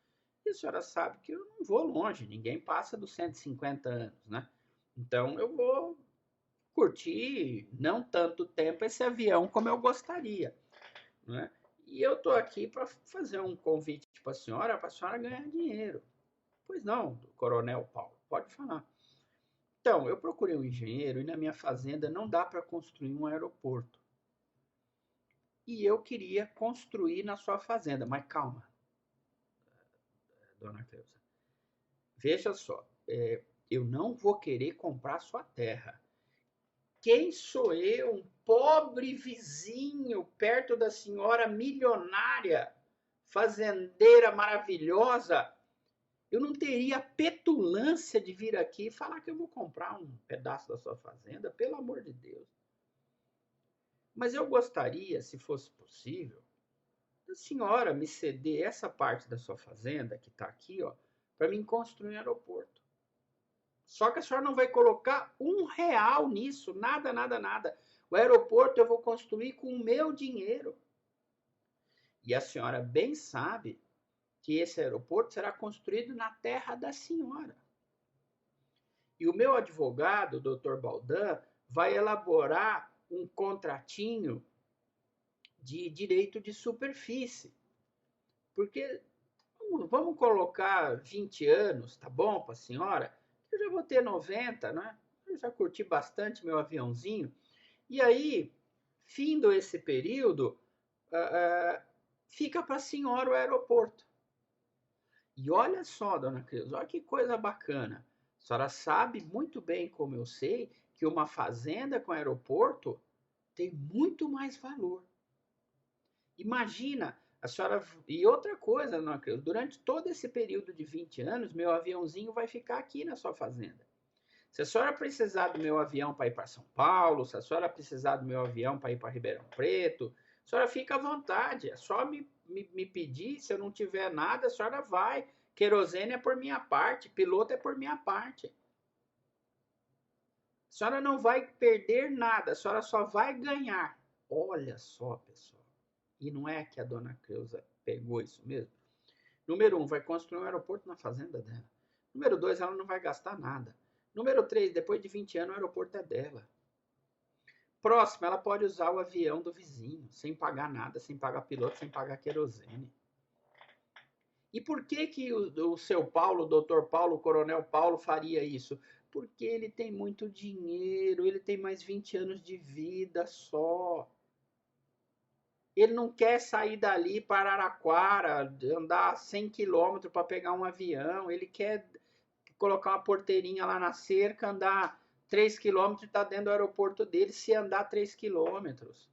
E a senhora sabe que eu não vou longe. Ninguém passa dos 150 anos, né? Então, eu vou curti não tanto tempo esse avião como eu gostaria, né? E eu estou aqui para fazer um convite para a senhora ganhar dinheiro. Pois não, Coronel Paulo, pode falar. Então, eu procurei um engenheiro e na minha fazenda não dá para construir um aeroporto. E eu queria construir na sua fazenda, mas calma, dona Cleusa. Veja só, eu não vou querer comprar sua terra. Quem sou eu, um pobre vizinho, perto da senhora milionária, fazendeira maravilhosa? Eu não teria petulância de vir aqui e falar que eu vou comprar um pedaço da sua fazenda, pelo amor de Deus. Mas eu gostaria, se fosse possível, da senhora me ceder essa parte da sua fazenda, que está aqui, ó, para mim construir um aeroporto. Só que a senhora não vai colocar R$ 1 nisso, nada, nada, nada. O aeroporto eu vou construir com o meu dinheiro. E a senhora bem sabe que esse aeroporto será construído na terra da senhora. E o meu advogado, o doutor Baldan, vai elaborar um contratinho de direito de superfície. Porque vamos colocar 20 anos, tá bom para a senhora? Eu já vou ter 90, né? Eu já curti bastante meu aviãozinho. E aí, findo esse período, fica para a senhora o aeroporto. E olha só, dona Cris, olha que coisa bacana. A senhora sabe muito bem, como eu sei, que uma fazenda com aeroporto tem muito mais valor. Imagina, a senhora. E outra coisa, dona Cris, durante todo esse período de 20 anos, meu aviãozinho vai ficar aqui na sua fazenda. Se a senhora precisar do meu avião para ir para São Paulo, se a senhora precisar do meu avião para ir para Ribeirão Preto, a senhora fica à vontade. É só me pedir, se eu não tiver nada, a senhora vai. Querosene é por minha parte, piloto é por minha parte. A senhora não vai perder nada, a senhora só vai ganhar. Olha só, pessoal. E não é que a dona Cleusa pegou isso mesmo? Número 1, vai construir um aeroporto na fazenda dela. Número 2, ela não vai gastar nada. Número 3, depois de 20 anos, o aeroporto é dela. Próximo, ela pode usar o avião do vizinho, sem pagar nada, sem pagar piloto, sem pagar querosene. E por que o seu Paulo, o doutor Paulo, o coronel Paulo faria isso? Porque ele tem muito dinheiro, ele tem mais 20 anos de vida só. Ele não quer sair dali para Araraquara, andar 100 quilômetros para pegar um avião. Ele quer colocar uma porteirinha lá na cerca, andar 3 quilômetros e estar dentro do aeroporto dele, se andar 3 quilômetros.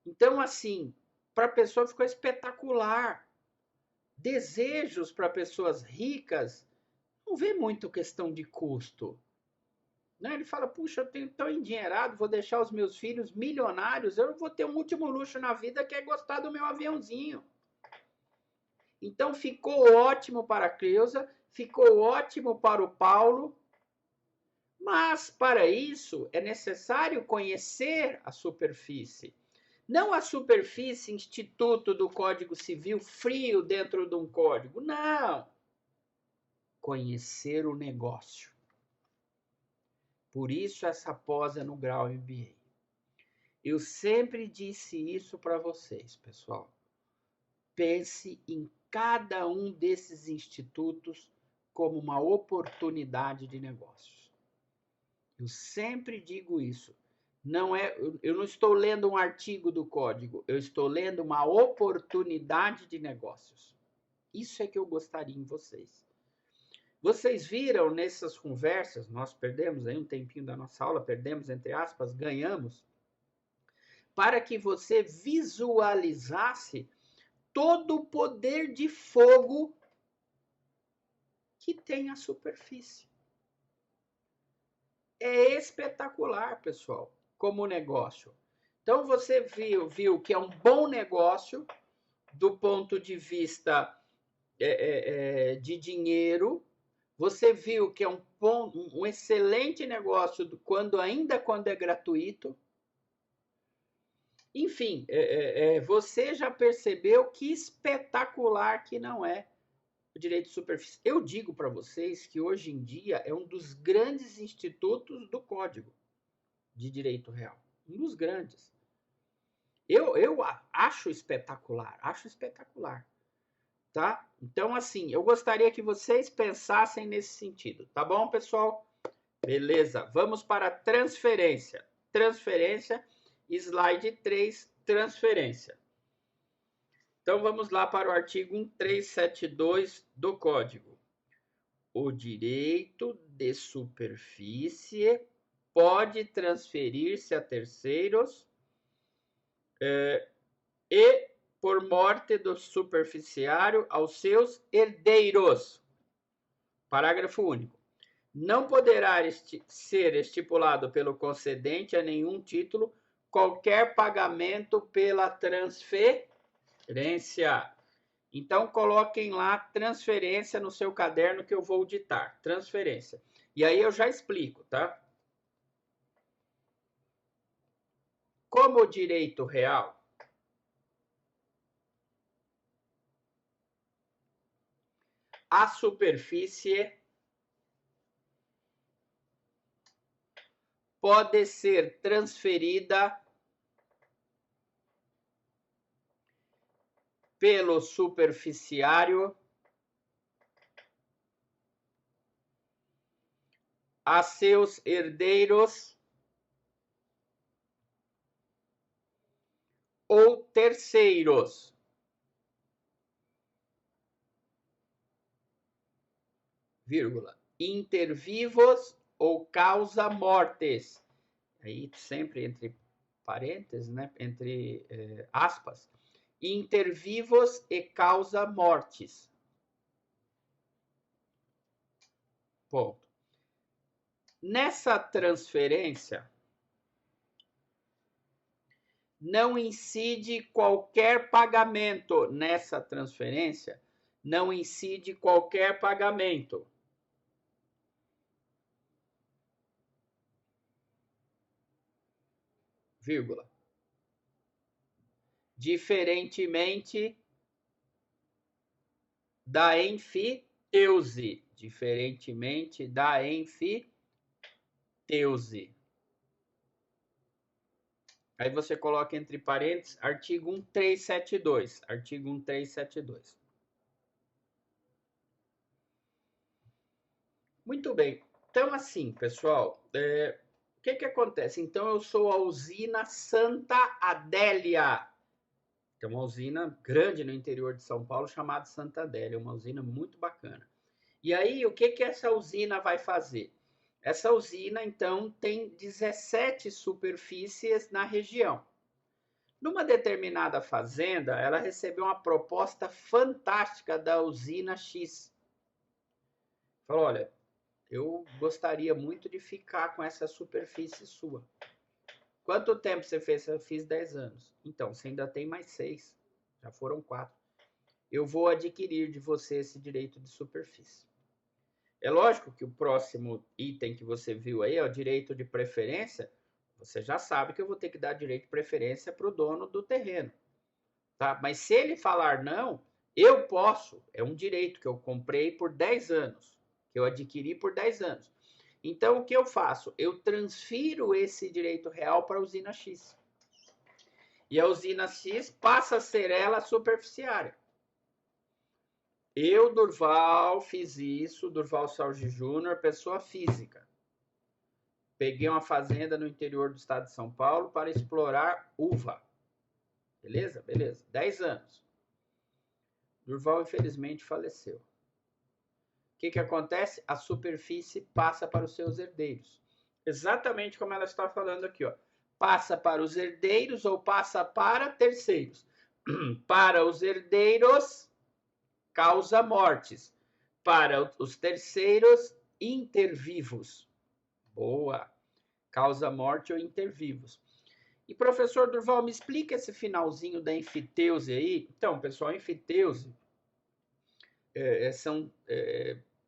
Então, assim, para a pessoa ficou espetacular. Desejos para pessoas ricas não vê muito questão de custo. Né? Ele fala, puxa, eu tenho tão endinheirado, vou deixar os meus filhos milionários, eu vou ter um último luxo na vida que é gostar do meu aviãozinho. Então ficou ótimo para a Cleusa, ficou ótimo para o Paulo, mas para isso é necessário conhecer a superfície. Não a superfície instituto do Código Civil frio dentro de um código, não. Conhecer o negócio. Por isso essa pós é no grau MBA. Eu sempre disse isso para vocês, pessoal. Pense em cada um desses institutos como uma oportunidade de negócios. Eu sempre digo isso. Eu não estou lendo um artigo do código, eu estou lendo uma oportunidade de negócios. Isso é que eu gostaria em vocês. Vocês viram nessas conversas, nós perdemos aí um tempinho da nossa aula, perdemos entre aspas, ganhamos, para que você visualizasse todo o poder de fogo que tem a superfície. É espetacular, pessoal, como negócio. Então você viu que é um bom negócio do ponto de vista de dinheiro. Você viu que é um excelente negócio quando é gratuito. Enfim, você já percebeu que espetacular que não é o direito de superfície. Eu digo para vocês que hoje em dia é um dos grandes institutos do código. de direito real. Um dos grandes. Eu acho espetacular, tá? Então, assim, eu gostaria que vocês pensassem nesse sentido, tá bom, pessoal? Beleza, vamos para transferência. Transferência, slide 3, transferência. Então, vamos lá para o artigo 1372 do Código. O direito de superfície pode transferir-se a terceiros e, por morte do superficiário, aos seus herdeiros. Parágrafo único. Não poderá ser estipulado pelo concedente a nenhum título qualquer pagamento pela transferência. Então, coloquem lá transferência no seu caderno que eu vou ditar. Transferência. E aí eu já explico, tá? Como o direito real, a superfície pode ser transferida pelo superficiário a seus herdeiros ou terceiros, vírgula, intervivos ou causa mortes. Aí sempre entre parênteses, né? Entre aspas. Intervivos e causa mortes. Ponto. Nessa transferência, não incide qualquer pagamento. Nessa transferência, não incide qualquer pagamento. Vírgula. Diferentemente da enfiteuse. Diferentemente da enfiteuse. Aí você coloca entre parênteses, artigo 1372. Artigo 1372. Muito bem. Então, assim, pessoal, o que acontece? Então, eu sou a usina Santa Adélia. Tem uma usina grande no interior de São Paulo chamada Santa Adélia. Uma usina muito bacana. E aí, o que essa usina vai fazer? Essa usina, então, tem 17 superfícies na região. Numa determinada fazenda, ela recebeu uma proposta fantástica da usina X. Falou, olha, eu gostaria muito de ficar com essa superfície sua. Quanto tempo você fez? Eu fiz 10 anos. Então, você ainda tem mais 6. Já foram 4. Eu vou adquirir de você esse direito de superfície. É lógico que o próximo item que você viu aí, o direito de preferência, você já sabe que eu vou ter que dar direito de preferência para o dono do terreno. Tá? Mas se ele falar não, eu posso. É um direito que eu comprei por 10 anos, que eu adquiri por 10 anos. Então, o que eu faço? Eu transfiro esse direito real para a usina X. E a usina X passa a ser ela superficiária. Eu, Durval, fiz isso, Durval Salge Júnior, pessoa física. Peguei uma fazenda no interior do estado de São Paulo para explorar uva. Beleza? Beleza. 10 anos. Durval, infelizmente, faleceu. O que acontece? A superfície passa para os seus herdeiros. Exatamente como ela está falando aqui, ó. Passa para os herdeiros ou passa para terceiros. Para os herdeiros, causa mortes. Para os terceiros, intervivos. Boa. Causa morte ou intervivos. E, professor Durval, me explica esse finalzinho da enfiteuse aí. Então, pessoal, enfiteuse são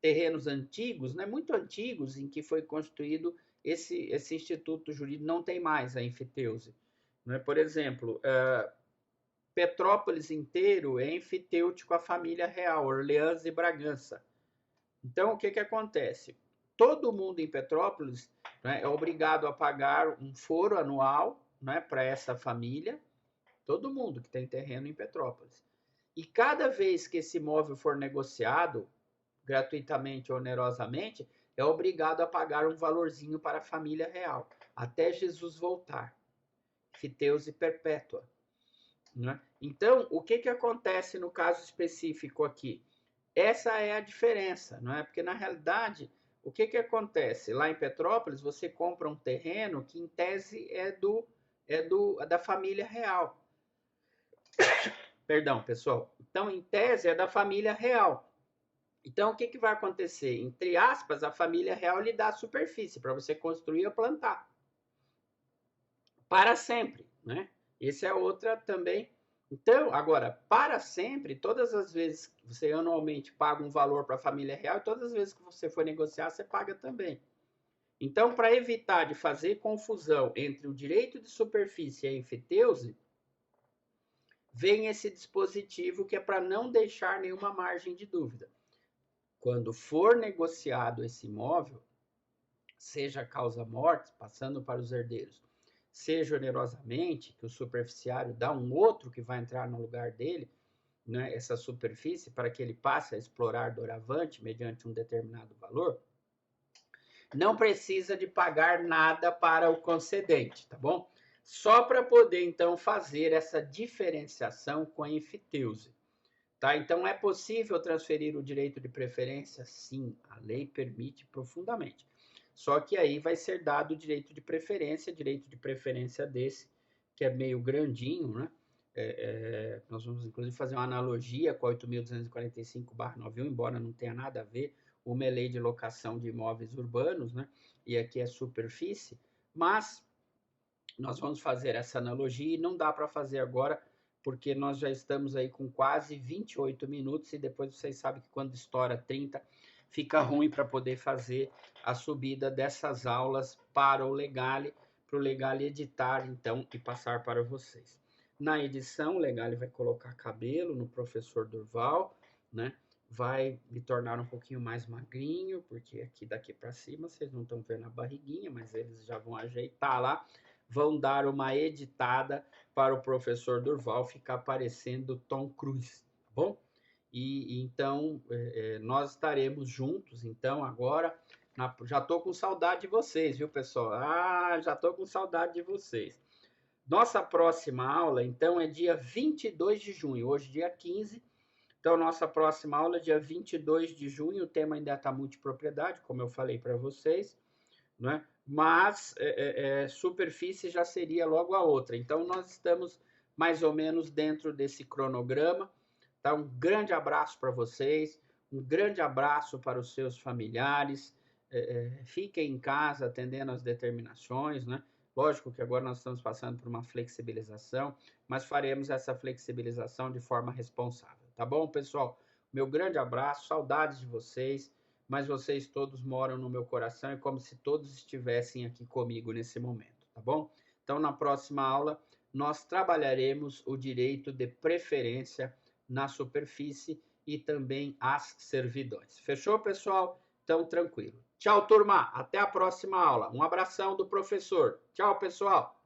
terrenos antigos, né, muito antigos, em que foi constituído esse instituto jurídico. Não tem mais a enfiteuse. Né? Por exemplo, Petrópolis inteiro é enfitêutico à família real, Orleans e Bragança. Então, o que acontece? todo mundo em Petrópolis, né, é obrigado a pagar um foro anual, né, para essa família, todo mundo que tem terreno em Petrópolis. E cada vez que esse imóvel for negociado, gratuitamente ou onerosamente, é obrigado a pagar um valorzinho para a família real, até Jesus voltar. Fiteuse perpétua. Né? Então, o que acontece no caso específico aqui? Essa é a diferença, não é? Porque, na realidade, o que acontece? Lá em Petrópolis, você compra um terreno que, em tese, é da família real. Perdão, pessoal. Então, em tese, é da família real. Então, o que vai acontecer? Entre aspas, a família real lhe dá a superfície para você construir ou plantar. Para sempre, né? Essa é outra também. Então, agora, para sempre, todas as vezes que você anualmente paga um valor para a família real, e todas as vezes que você for negociar, você paga também. Então, para evitar de fazer confusão entre o direito de superfície e a enfiteuse, vem esse dispositivo que é para não deixar nenhuma margem de dúvida. Quando for negociado esse imóvel, seja causa-morte, passando para os herdeiros, seja onerosamente, que o superficiário dá um outro que vai entrar no lugar dele, né, essa superfície, para que ele passe a explorar doravante mediante um determinado valor, não precisa de pagar nada para o concedente, tá bom? Só para poder, então, fazer essa diferenciação com a enfiteuse. Tá? Então, é possível transferir o direito de preferência? Sim, a lei permite profundamente. Só que aí vai ser dado o direito de preferência desse, que é meio grandinho, né? Nós vamos, inclusive, fazer uma analogia com a 8.245/91, embora não tenha nada a ver, uma é lei de locação de imóveis urbanos, né? E aqui é superfície, mas nós vamos fazer essa analogia e não dá para fazer agora, porque nós já estamos aí com quase 28 minutos e depois vocês sabem que quando estoura 30, fica ruim para poder fazer a subida dessas aulas para o Legale editar, então, e passar para vocês. Na edição, o Legale vai colocar cabelo no professor Durval, né? Vai me tornar um pouquinho mais magrinho, porque aqui daqui para cima vocês não estão vendo a barriguinha, mas eles já vão ajeitar lá, vão dar uma editada para o professor Durval ficar parecendo Tom Cruise, tá bom? E então nós estaremos juntos, então, agora. Já estou com saudade de vocês, viu, pessoal? Já estou com saudade de vocês. Nossa próxima aula, então, é dia 22 de junho, hoje dia 15. Então, nossa próxima aula é dia 22 de junho, o tema ainda está multipropriedade, como eu falei para vocês, né? Mas superfície já seria logo a outra. Então, nós estamos mais ou menos dentro desse cronograma. Tá? Um grande abraço para vocês, um grande abraço para os seus familiares. Fiquem em casa atendendo às determinações, né? Lógico que agora nós estamos passando por uma flexibilização, mas faremos essa flexibilização de forma responsável. Tá bom, pessoal? Meu grande abraço, saudades de vocês, mas vocês todos moram no meu coração, é como se todos estivessem aqui comigo nesse momento, tá bom? Então, na próxima aula, nós trabalharemos o direito de preferência na superfície e também as servidões. Fechou, pessoal? Então, tranquilo. Tchau, turma. Até a próxima aula. Um abração do professor. Tchau, pessoal.